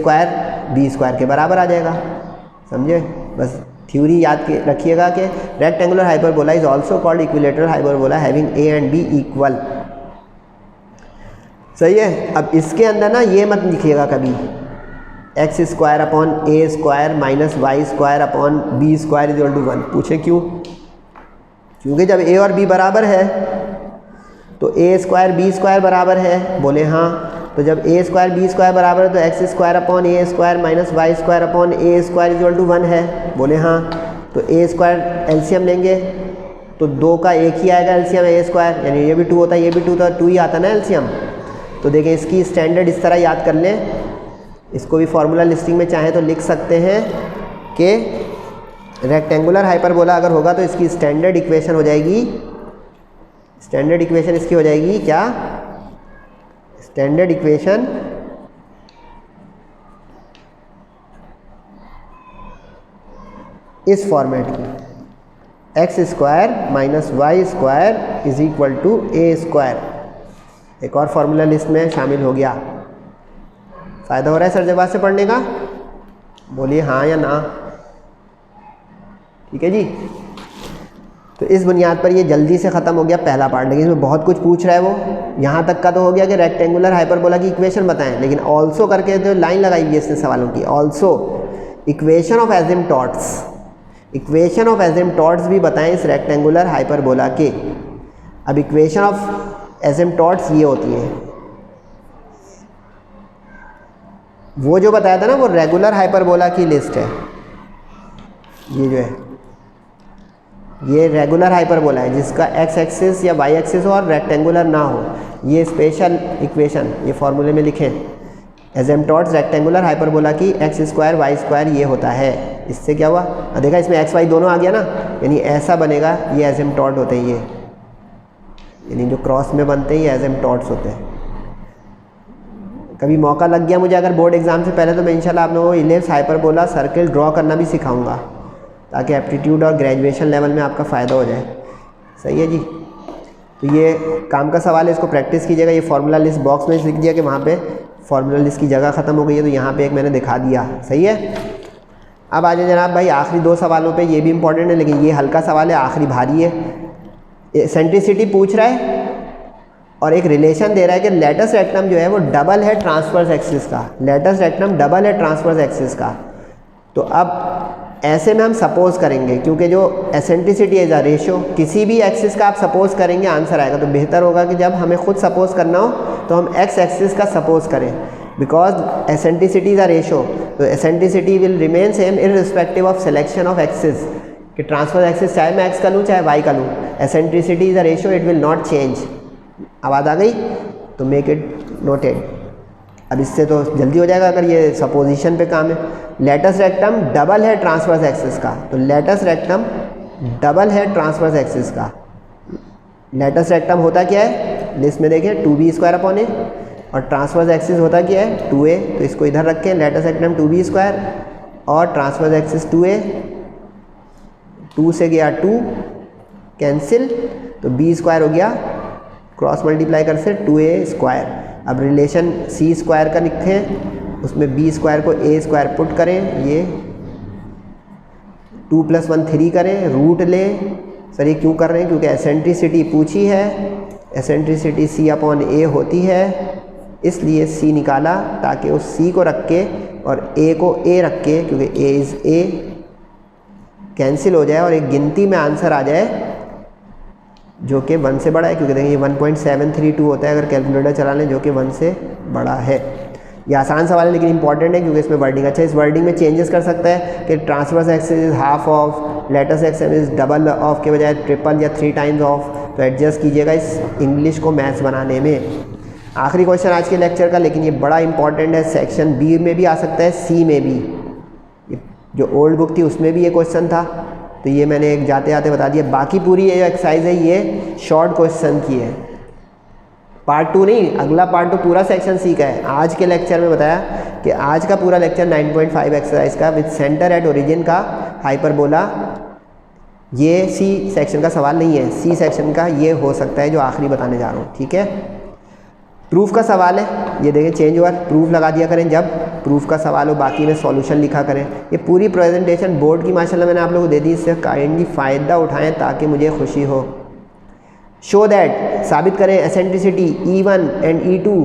[SPEAKER 1] b² के बराबर आ जाएगा, समझे। बस थ्योरी याद रखिएगा कि rectangular hyperbola is also called equilateral hyperbola having a and b equal, सही है। अब इसके अंदर ना ये मत लिखिएगा कभी x² upon a² minus y² upon b² = 1, पूछे क्यों? क्योंकि जब a और b बराबर है तो ए स्क्वायर बी स्क्वायर बराबर है, बोले हाँ। तो जब ए स्क्वायर बी स्क्वायर बराबर है तो x square upon a square minus y square upon a square equal to 1 है, बोले हाँ। तो ए स्क्वायर एलसीएम लेंगे तो 2 का एक ही आएगा एलसीएम ए स्क्वायर, यानी ये भी 2 होता है ये भी 2 होता है, 2 ही आता ना एलसीएम। तो देखें इसकी स्टैंडर्ड इस तरह याद कर लें, इसको भी फार्मूला लिस्टिंग में चाहें तो लिख सकते हैं कि रेक्टेंगुलर हाइपरबोला अगर होगा तो इसकी स्टैंडर्ड इक्वेशन हो जाएगी, स्टैंडर्ड इक्वेशन इसकी हो जाएगी क्या, स्टैंडर्ड इक्वेशन इस फॉर्मेट की, x square minus y square is equal to a square. एक और फार्मूला लिस्ट में शामिल हो गया। फ़ायदा हो रहा है सर जवाब से पढ़ने का, बोलिए हाँ या ना। ठीक है जी। तो इस बुनियाद पर ये जल्दी से ख़त्म हो गया पहला पार्ट, लेकिन इसमें बहुत कुछ पूछ रहा है वो। यहाँ तक का तो हो गया कि रेक्टेंगुलर हाइपरबोला की इक्वेशन बताएं, लेकिन ऑल्सो करके तो लाइन लगाई हुई है इसने सवालों की, also equation of asymptotes, equation of asymptotes भी बताएं इस रेक्टेंगुलर हाइपरबोला के। अब इक्वेशन ऑफ एसिम्पटोट्स ये होती हैं, वो जो बताया था ना वो रेगुलर हाइपरबोला की लिस्ट है, ये जो है ये रेगुलर हाइपरबोला है जिसका एक्स एक्सिस या वाई एक्सिस हो और रेक्टेंगुलर ना हो। ये स्पेशल इक्वेशन ये फॉर्मूले में लिखें, एसिम्पटोट्स रेक्टेंगुलर हाइपरबोला की एक्स स्क्वायर वाई स्क्वायर ये होता है। इससे क्या हुआ, देखा इसमें एक्स वाई दोनों आ गया ना, यानी ऐसा बनेगा, ये एसिम्पटोट होते हैं ये, यानी जो क्रॉस में बनते हैं ये एसिम्पटोट्स होते हैं। कभी मौका लग गया मुझे अगर बोर्ड एग्जाम से पहले तो मैं इंशाल्लाह आप लोगों को इलिप्स हाइपरबोला सर्कल ड्रॉ करना भी सिखाऊंगा, ताकि एप्टीट्यूड और ग्रेजुएशन लेवल में आपका फ़ायदा हो जाए। सही है जी। तो ये काम का सवाल है, इसको प्रैक्टिस कीजिएगा। ये फार्मूला लिस्ट बॉक्स में लिख दिया कि वहाँ पे फार्मूला लिस्ट की जगह ख़त्म हो गई है, तो यहाँ पे एक मैंने दिखा दिया। सही है। अब आ जाए जनाब भाई आखिरी 2 सवालों पे, ये भी इंपॉर्टेंट है लेकिन ये हल्का सवाल है, आखिरी भारी है। एसेंट्रिसिटी पूछ रहा है और एक रिलेशन दे रहा है कि लेटस रेक्टम जो है वो डबल है ट्रांसवर्स एक्सिस का, लेटस रेक्टम डबल है ट्रांसवर्स एक्सिस का। तो अब ऐसे में हम सपोज करेंगे, क्योंकि जो एसेंट्रिसिटी इज़ अ रेशियो, किसी भी एक्सिस का आप सपोज करेंगे आंसर आएगा, तो बेहतर होगा कि जब हमें खुद सपोज करना हो तो हम एक्स एक्सिस का सपोज करें, because eccentricity is a ratio. तो eccentricity will remain same irrespective of selection of axis, कि ट्रांसवर्स एक्सिस चाहे मैं एक्स का लूँ चाहे वाई का लूँ, eccentricity is a ratio, it will not change. आवाज़ आ गई तो मेक इट नोटेड। अब इससे तो जल्दी हो जाएगा अगर ये सपोजिशन पे काम है। लेटस रेक्टम डबल है ट्रांसवर्स एक्सिस का, तो लेटस रेक्टम डबल है ट्रांसवर्स एक्सिस का। लेटस रेक्टम होता क्या है, लिस्ट में देखें 2b स्क्वायर अपॉन ए, और ट्रांसवर्स एक्सिस होता क्या है 2a, तो इसको इधर रखें, लेटस रेक्टम 2b स्क्वायर और ट्रांसवर्स एक्सिस 2a, 2 से गया 2 कैंसिल, तो b स्क्वायर हो गया, क्रॉस मल्टीप्लाई कर से 2a स्क्वायर। अब रिलेशन c स्क्वायर का लिखें, उसमें b स्क्वायर को a स्क्वायर पुट करें, ये 2 + 1 3 करें, रूट लें। सर ये क्यों कर रहे हैं, क्योंकि एसेंट्रिसिटी पूछी है, एसेंट्रिसिटी c अपॉन a होती है, इसलिए c निकाला ताकि उस c को रख के और a को a रख के, क्योंकि a इज़ a कैंसिल हो जाए और एक गिनती में आंसर आ जाए जो कि 1 से बड़ा है, क्योंकि देखिए 1.732 होता है अगर कैलकुलेटर चला लें, जो कि 1 से बड़ा है। ये आसान सवाल है लेकिन इंपॉर्टेंट है क्योंकि इसमें वर्डिंग अच्छा है। इस वर्डिंग में चेंजेस कर सकता है कि transverse axis is half of, latus axis is double of के बजाय ट्रिपल या 3 टाइम्स ऑफ। तो एडजस्ट कीजिएगा इस इंग्लिश को मैथ्स बनाने में। आखिरी क्वेश्चन आज के लेक्चर का, लेकिन ये बड़ा इंपॉर्टेंट है, सेक्शन बी में भी आ सकता है, सी में भी। जो ओल्ड बुक थी उसमें भी ये क्वेश्चन था, तो ये मैंने एक जाते जाते बता दिया। बाकी पूरी ये जो एक्सरसाइज है ये शॉर्ट क्वेश्चन की है, पार्ट 2 नहीं, अगला पार्ट तो पूरा सेक्शन सी का है। आज के लेक्चर में बताया कि आज का पूरा लेक्चर 9.5 एक्सरसाइज का विद सेंटर एट ओरिजिन का हाइपरबोला, ये सी सेक्शन का सवाल नहीं है, सी सेक्शन का ये हो सकता है जो आखिरी बताने जा रहा हूँ। ठीक है, प्रूफ का सवाल है, ये देखें चेंज ओवर, प्रूफ लगा दिया करें जब प्रूफ का सवाल हो, बाकी में सॉल्यूशन लिखा करें। ये पूरी प्रेजेंटेशन बोर्ड की माशाल्लाह मैंने आप लोगों को दे दी, इससे काइंडली फ़ायदा उठाएं ताकि मुझे खुशी हो। शो दैट, साबित करें eccentricity E1 and E2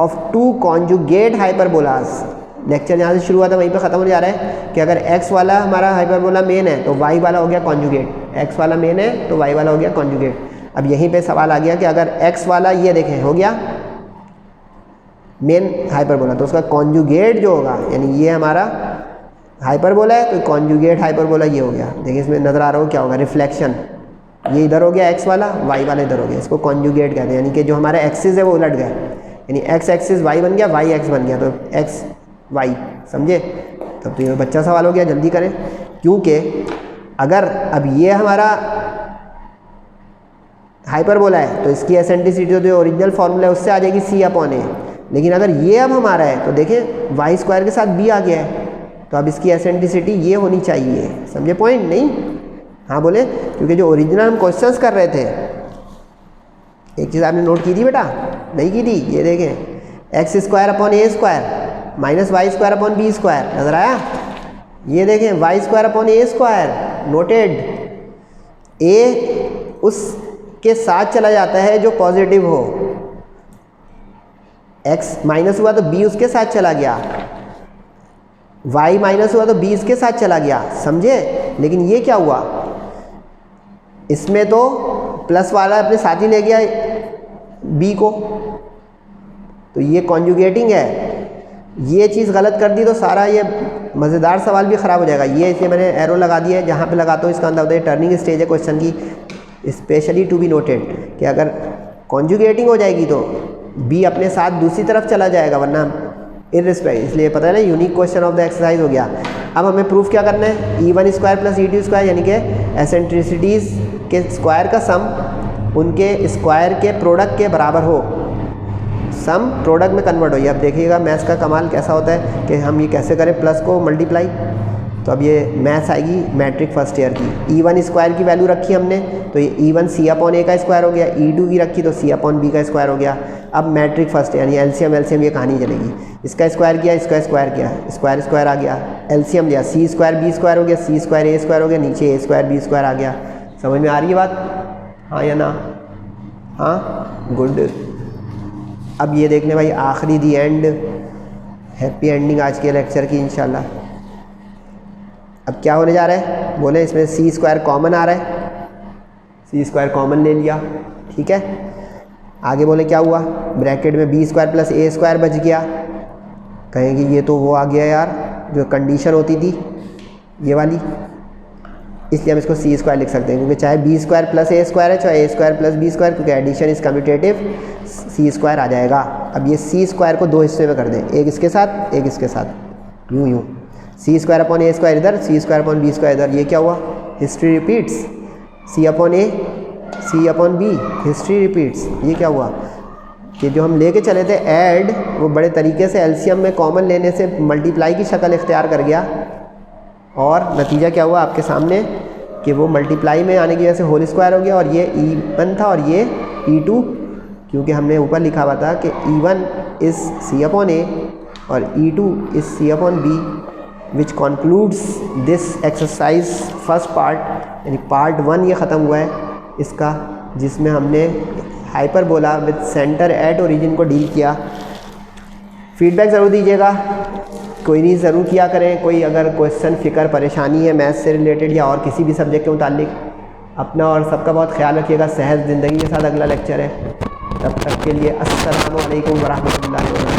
[SPEAKER 1] of 2 conjugate hyperbolas. Lecture जहाँ से शुरू हुआ था वहीं पे ख़त्म हो जा रहा है कि अगर x वाला हमारा हाइपरबोला मेन है तो y वाला हो गया कॉन्जुगेट, x वाला मेन है तो y वाला हो गया कॉन्जुगेट। अब यहीं पे सवाल आ गया कि अगर x वाला ये देखें हो गया मेन हाइपरबोला, तो उसका कॉन्जुगेट जो होगा, यानी ये हमारा हाइपरबोला है तो कॉन्जुगेट हाइपरबोला ये हो गया। देखिए इसमें नज़र आ रहा हो क्या होगा, रिफ्लेक्शन, ये इधर हो गया x वाला, y वाला इधर हो गया, इसको कॉन्जुगेट कहते हैं। यानी कि जो हमारा एक्सिस है वो उलट गया, यानी x एक्सिस y बन गया, y x बन गया, तो x y, समझे। तब तो ये बच्चा सवाल हो गया, जल्दी करें, क्योंकि अगर अब ये हमारा हाइपरबोला है तो इसकी एसेंट्रिसिटी जो ओरिजिनल फार्मूला है उससे आ जाएगी c/a, लेकिन अगर ये अब हमारा है तो देखें y स्क्वायर के साथ b आ गया है, तो अब इसकी एसेंट्रिसिटी ये होनी चाहिए, समझे पॉइंट नहीं। हाँ बोले, क्योंकि जो ओरिजिनल हम क्वेश्चंस कर रहे थे, एक चीज़ आपने नोट की थी बेटा, नहीं की थी, ये देखें x square upon a square minus y square upon b square, नजर आया। ये देखें y square upon a square, noted, a उसके साथ चला जाता है जो पॉजिटिव हो, x माइनस हुआ तो b उसके साथ चला गया, y माइनस हुआ तो b इसके साथ चला गया, समझे। लेकिन ये क्या हुआ, इसमें तो प्लस वाला अपने साथ ही ले गया b को, तो ये कॉन्जुगेटिंग है। ये चीज़ गलत कर दी तो सारा ये मज़ेदार सवाल भी ख़राब हो जाएगा। ये इसलिए मैंने एरो लगा दिया है, जहाँ पे लगाता हूँ इसका अंदर होता है टर्निंग स्टेज है क्वेश्चन की, स्पेशली टू बी नोटेड कि अगर कॉन्जुगेटिंग हो जाएगी तो b अपने साथ दूसरी तरफ चला जाएगा, वरना इररिस्पेक्ट, इसलिए पता है ना, unique question of the exercise हो गया। अब हमें प्रूफ क्या करना है, e1 square plus e2 square, यानी कि एसेंट्रिसिटीज़ के स्क्वायर का सम उनके स्क्वायर के प्रोडक्ट के बराबर हो, सम प्रोडक्ट में कन्वर्ट हो। ये अब देखिएगा मैथ्स का कमाल कैसा होता है कि हम ये कैसे करें प्लस को मल्टीप्लाई। तो अब ये मैथ्स आएगी मैट्रिक फर्स्ट ईयर की। e1 स्क्वायर की वैल्यू रखी हमने, तो ये e1 c/a का स्क्वायर हो गया, e2 की रखी तो c/b का स्क्वायर हो गया। अब मैट्रिक फर्स्ट यानी एलसीएम ये कहानी चलेगी, इसका स्क्वायर किया, इसका स्क्वायर किया, स्क्वायर स्क्वायर आ गया, एलसीएम लिया, c स्क्वायर b स्क्वायर हो गया, c स्क्वायर a स्क्वायर हो गया, नीचे a स्क्वायर b स्क्वायर आ गया। समझ में आ रही है बात, हाँ या ना? हाँ, गुड। अब ये देख लें भाई, आखिरी दी एंड, हैप्पी एंडिंग आज के लेक्चर की इंशाल्लाह। अब क्या होने जा रहा है, बोले इसमें c स्क्वायर कॉमन आ रहा है, c स्क्वायर कॉमन ले लिया, ठीक है। आगे बोले क्या हुआ, ब्रैकेट में b square plus a square बच गया। कहेंगे ये तो वो आ गया यार जो कंडीशन होती थी ये वाली, इसलिए हम इसको c स्क्वायर लिख सकते हैं, क्योंकि चाहे b square plus a square है, चाहे a square plus b square, क्योंकि addition is commutative, c square आ जाएगा। अब ये c स्क्वायर को दो हिस्से में कर दें, एक इसके साथ एक इसके साथ, यूँ यूँ, c square upon a square इधर, c square upon b square इधर। ये क्या हुआ, history repeats, c upon a c upon b, history repeats. ये क्या हुआ कि जो हम लेके चले थे ऐड, वो बड़े तरीके से एलसीएम में कॉमन लेने से मल्टीप्लाई की शक्ल इख्तियार कर गया, और नतीजा क्या हुआ आपके सामने कि वो मल्टीप्लाई में आने की वजह से होल स्क्वायर हो गया, और ये e1 था और ये e2, क्योंकि हमने ऊपर लिखा हुआ था कि e1 is c upon a और e2 is c upon b, which concludes this exercise first part, यानी पार्ट 1 ये ख़त्म हुआ है इसका, जिसमें हमने hyperbola with centre at origin को डील किया। फीडबैक ज़रूर दीजिएगा, कोई नहीं ज़रूर किया करें। कोई अगर क्वेश्चन फ़िक्र परेशानी है मैथ्स से रिलेटेड या और किसी भी सब्जेक्ट के मुतालिक, अपना और सबका बहुत ख्याल रखिएगा। सेहत ज़िंदगी के साथ अगला लेक्चर है, तब तक के लिए अस्सलामु अलैकुम वरहमतुल्लाहि।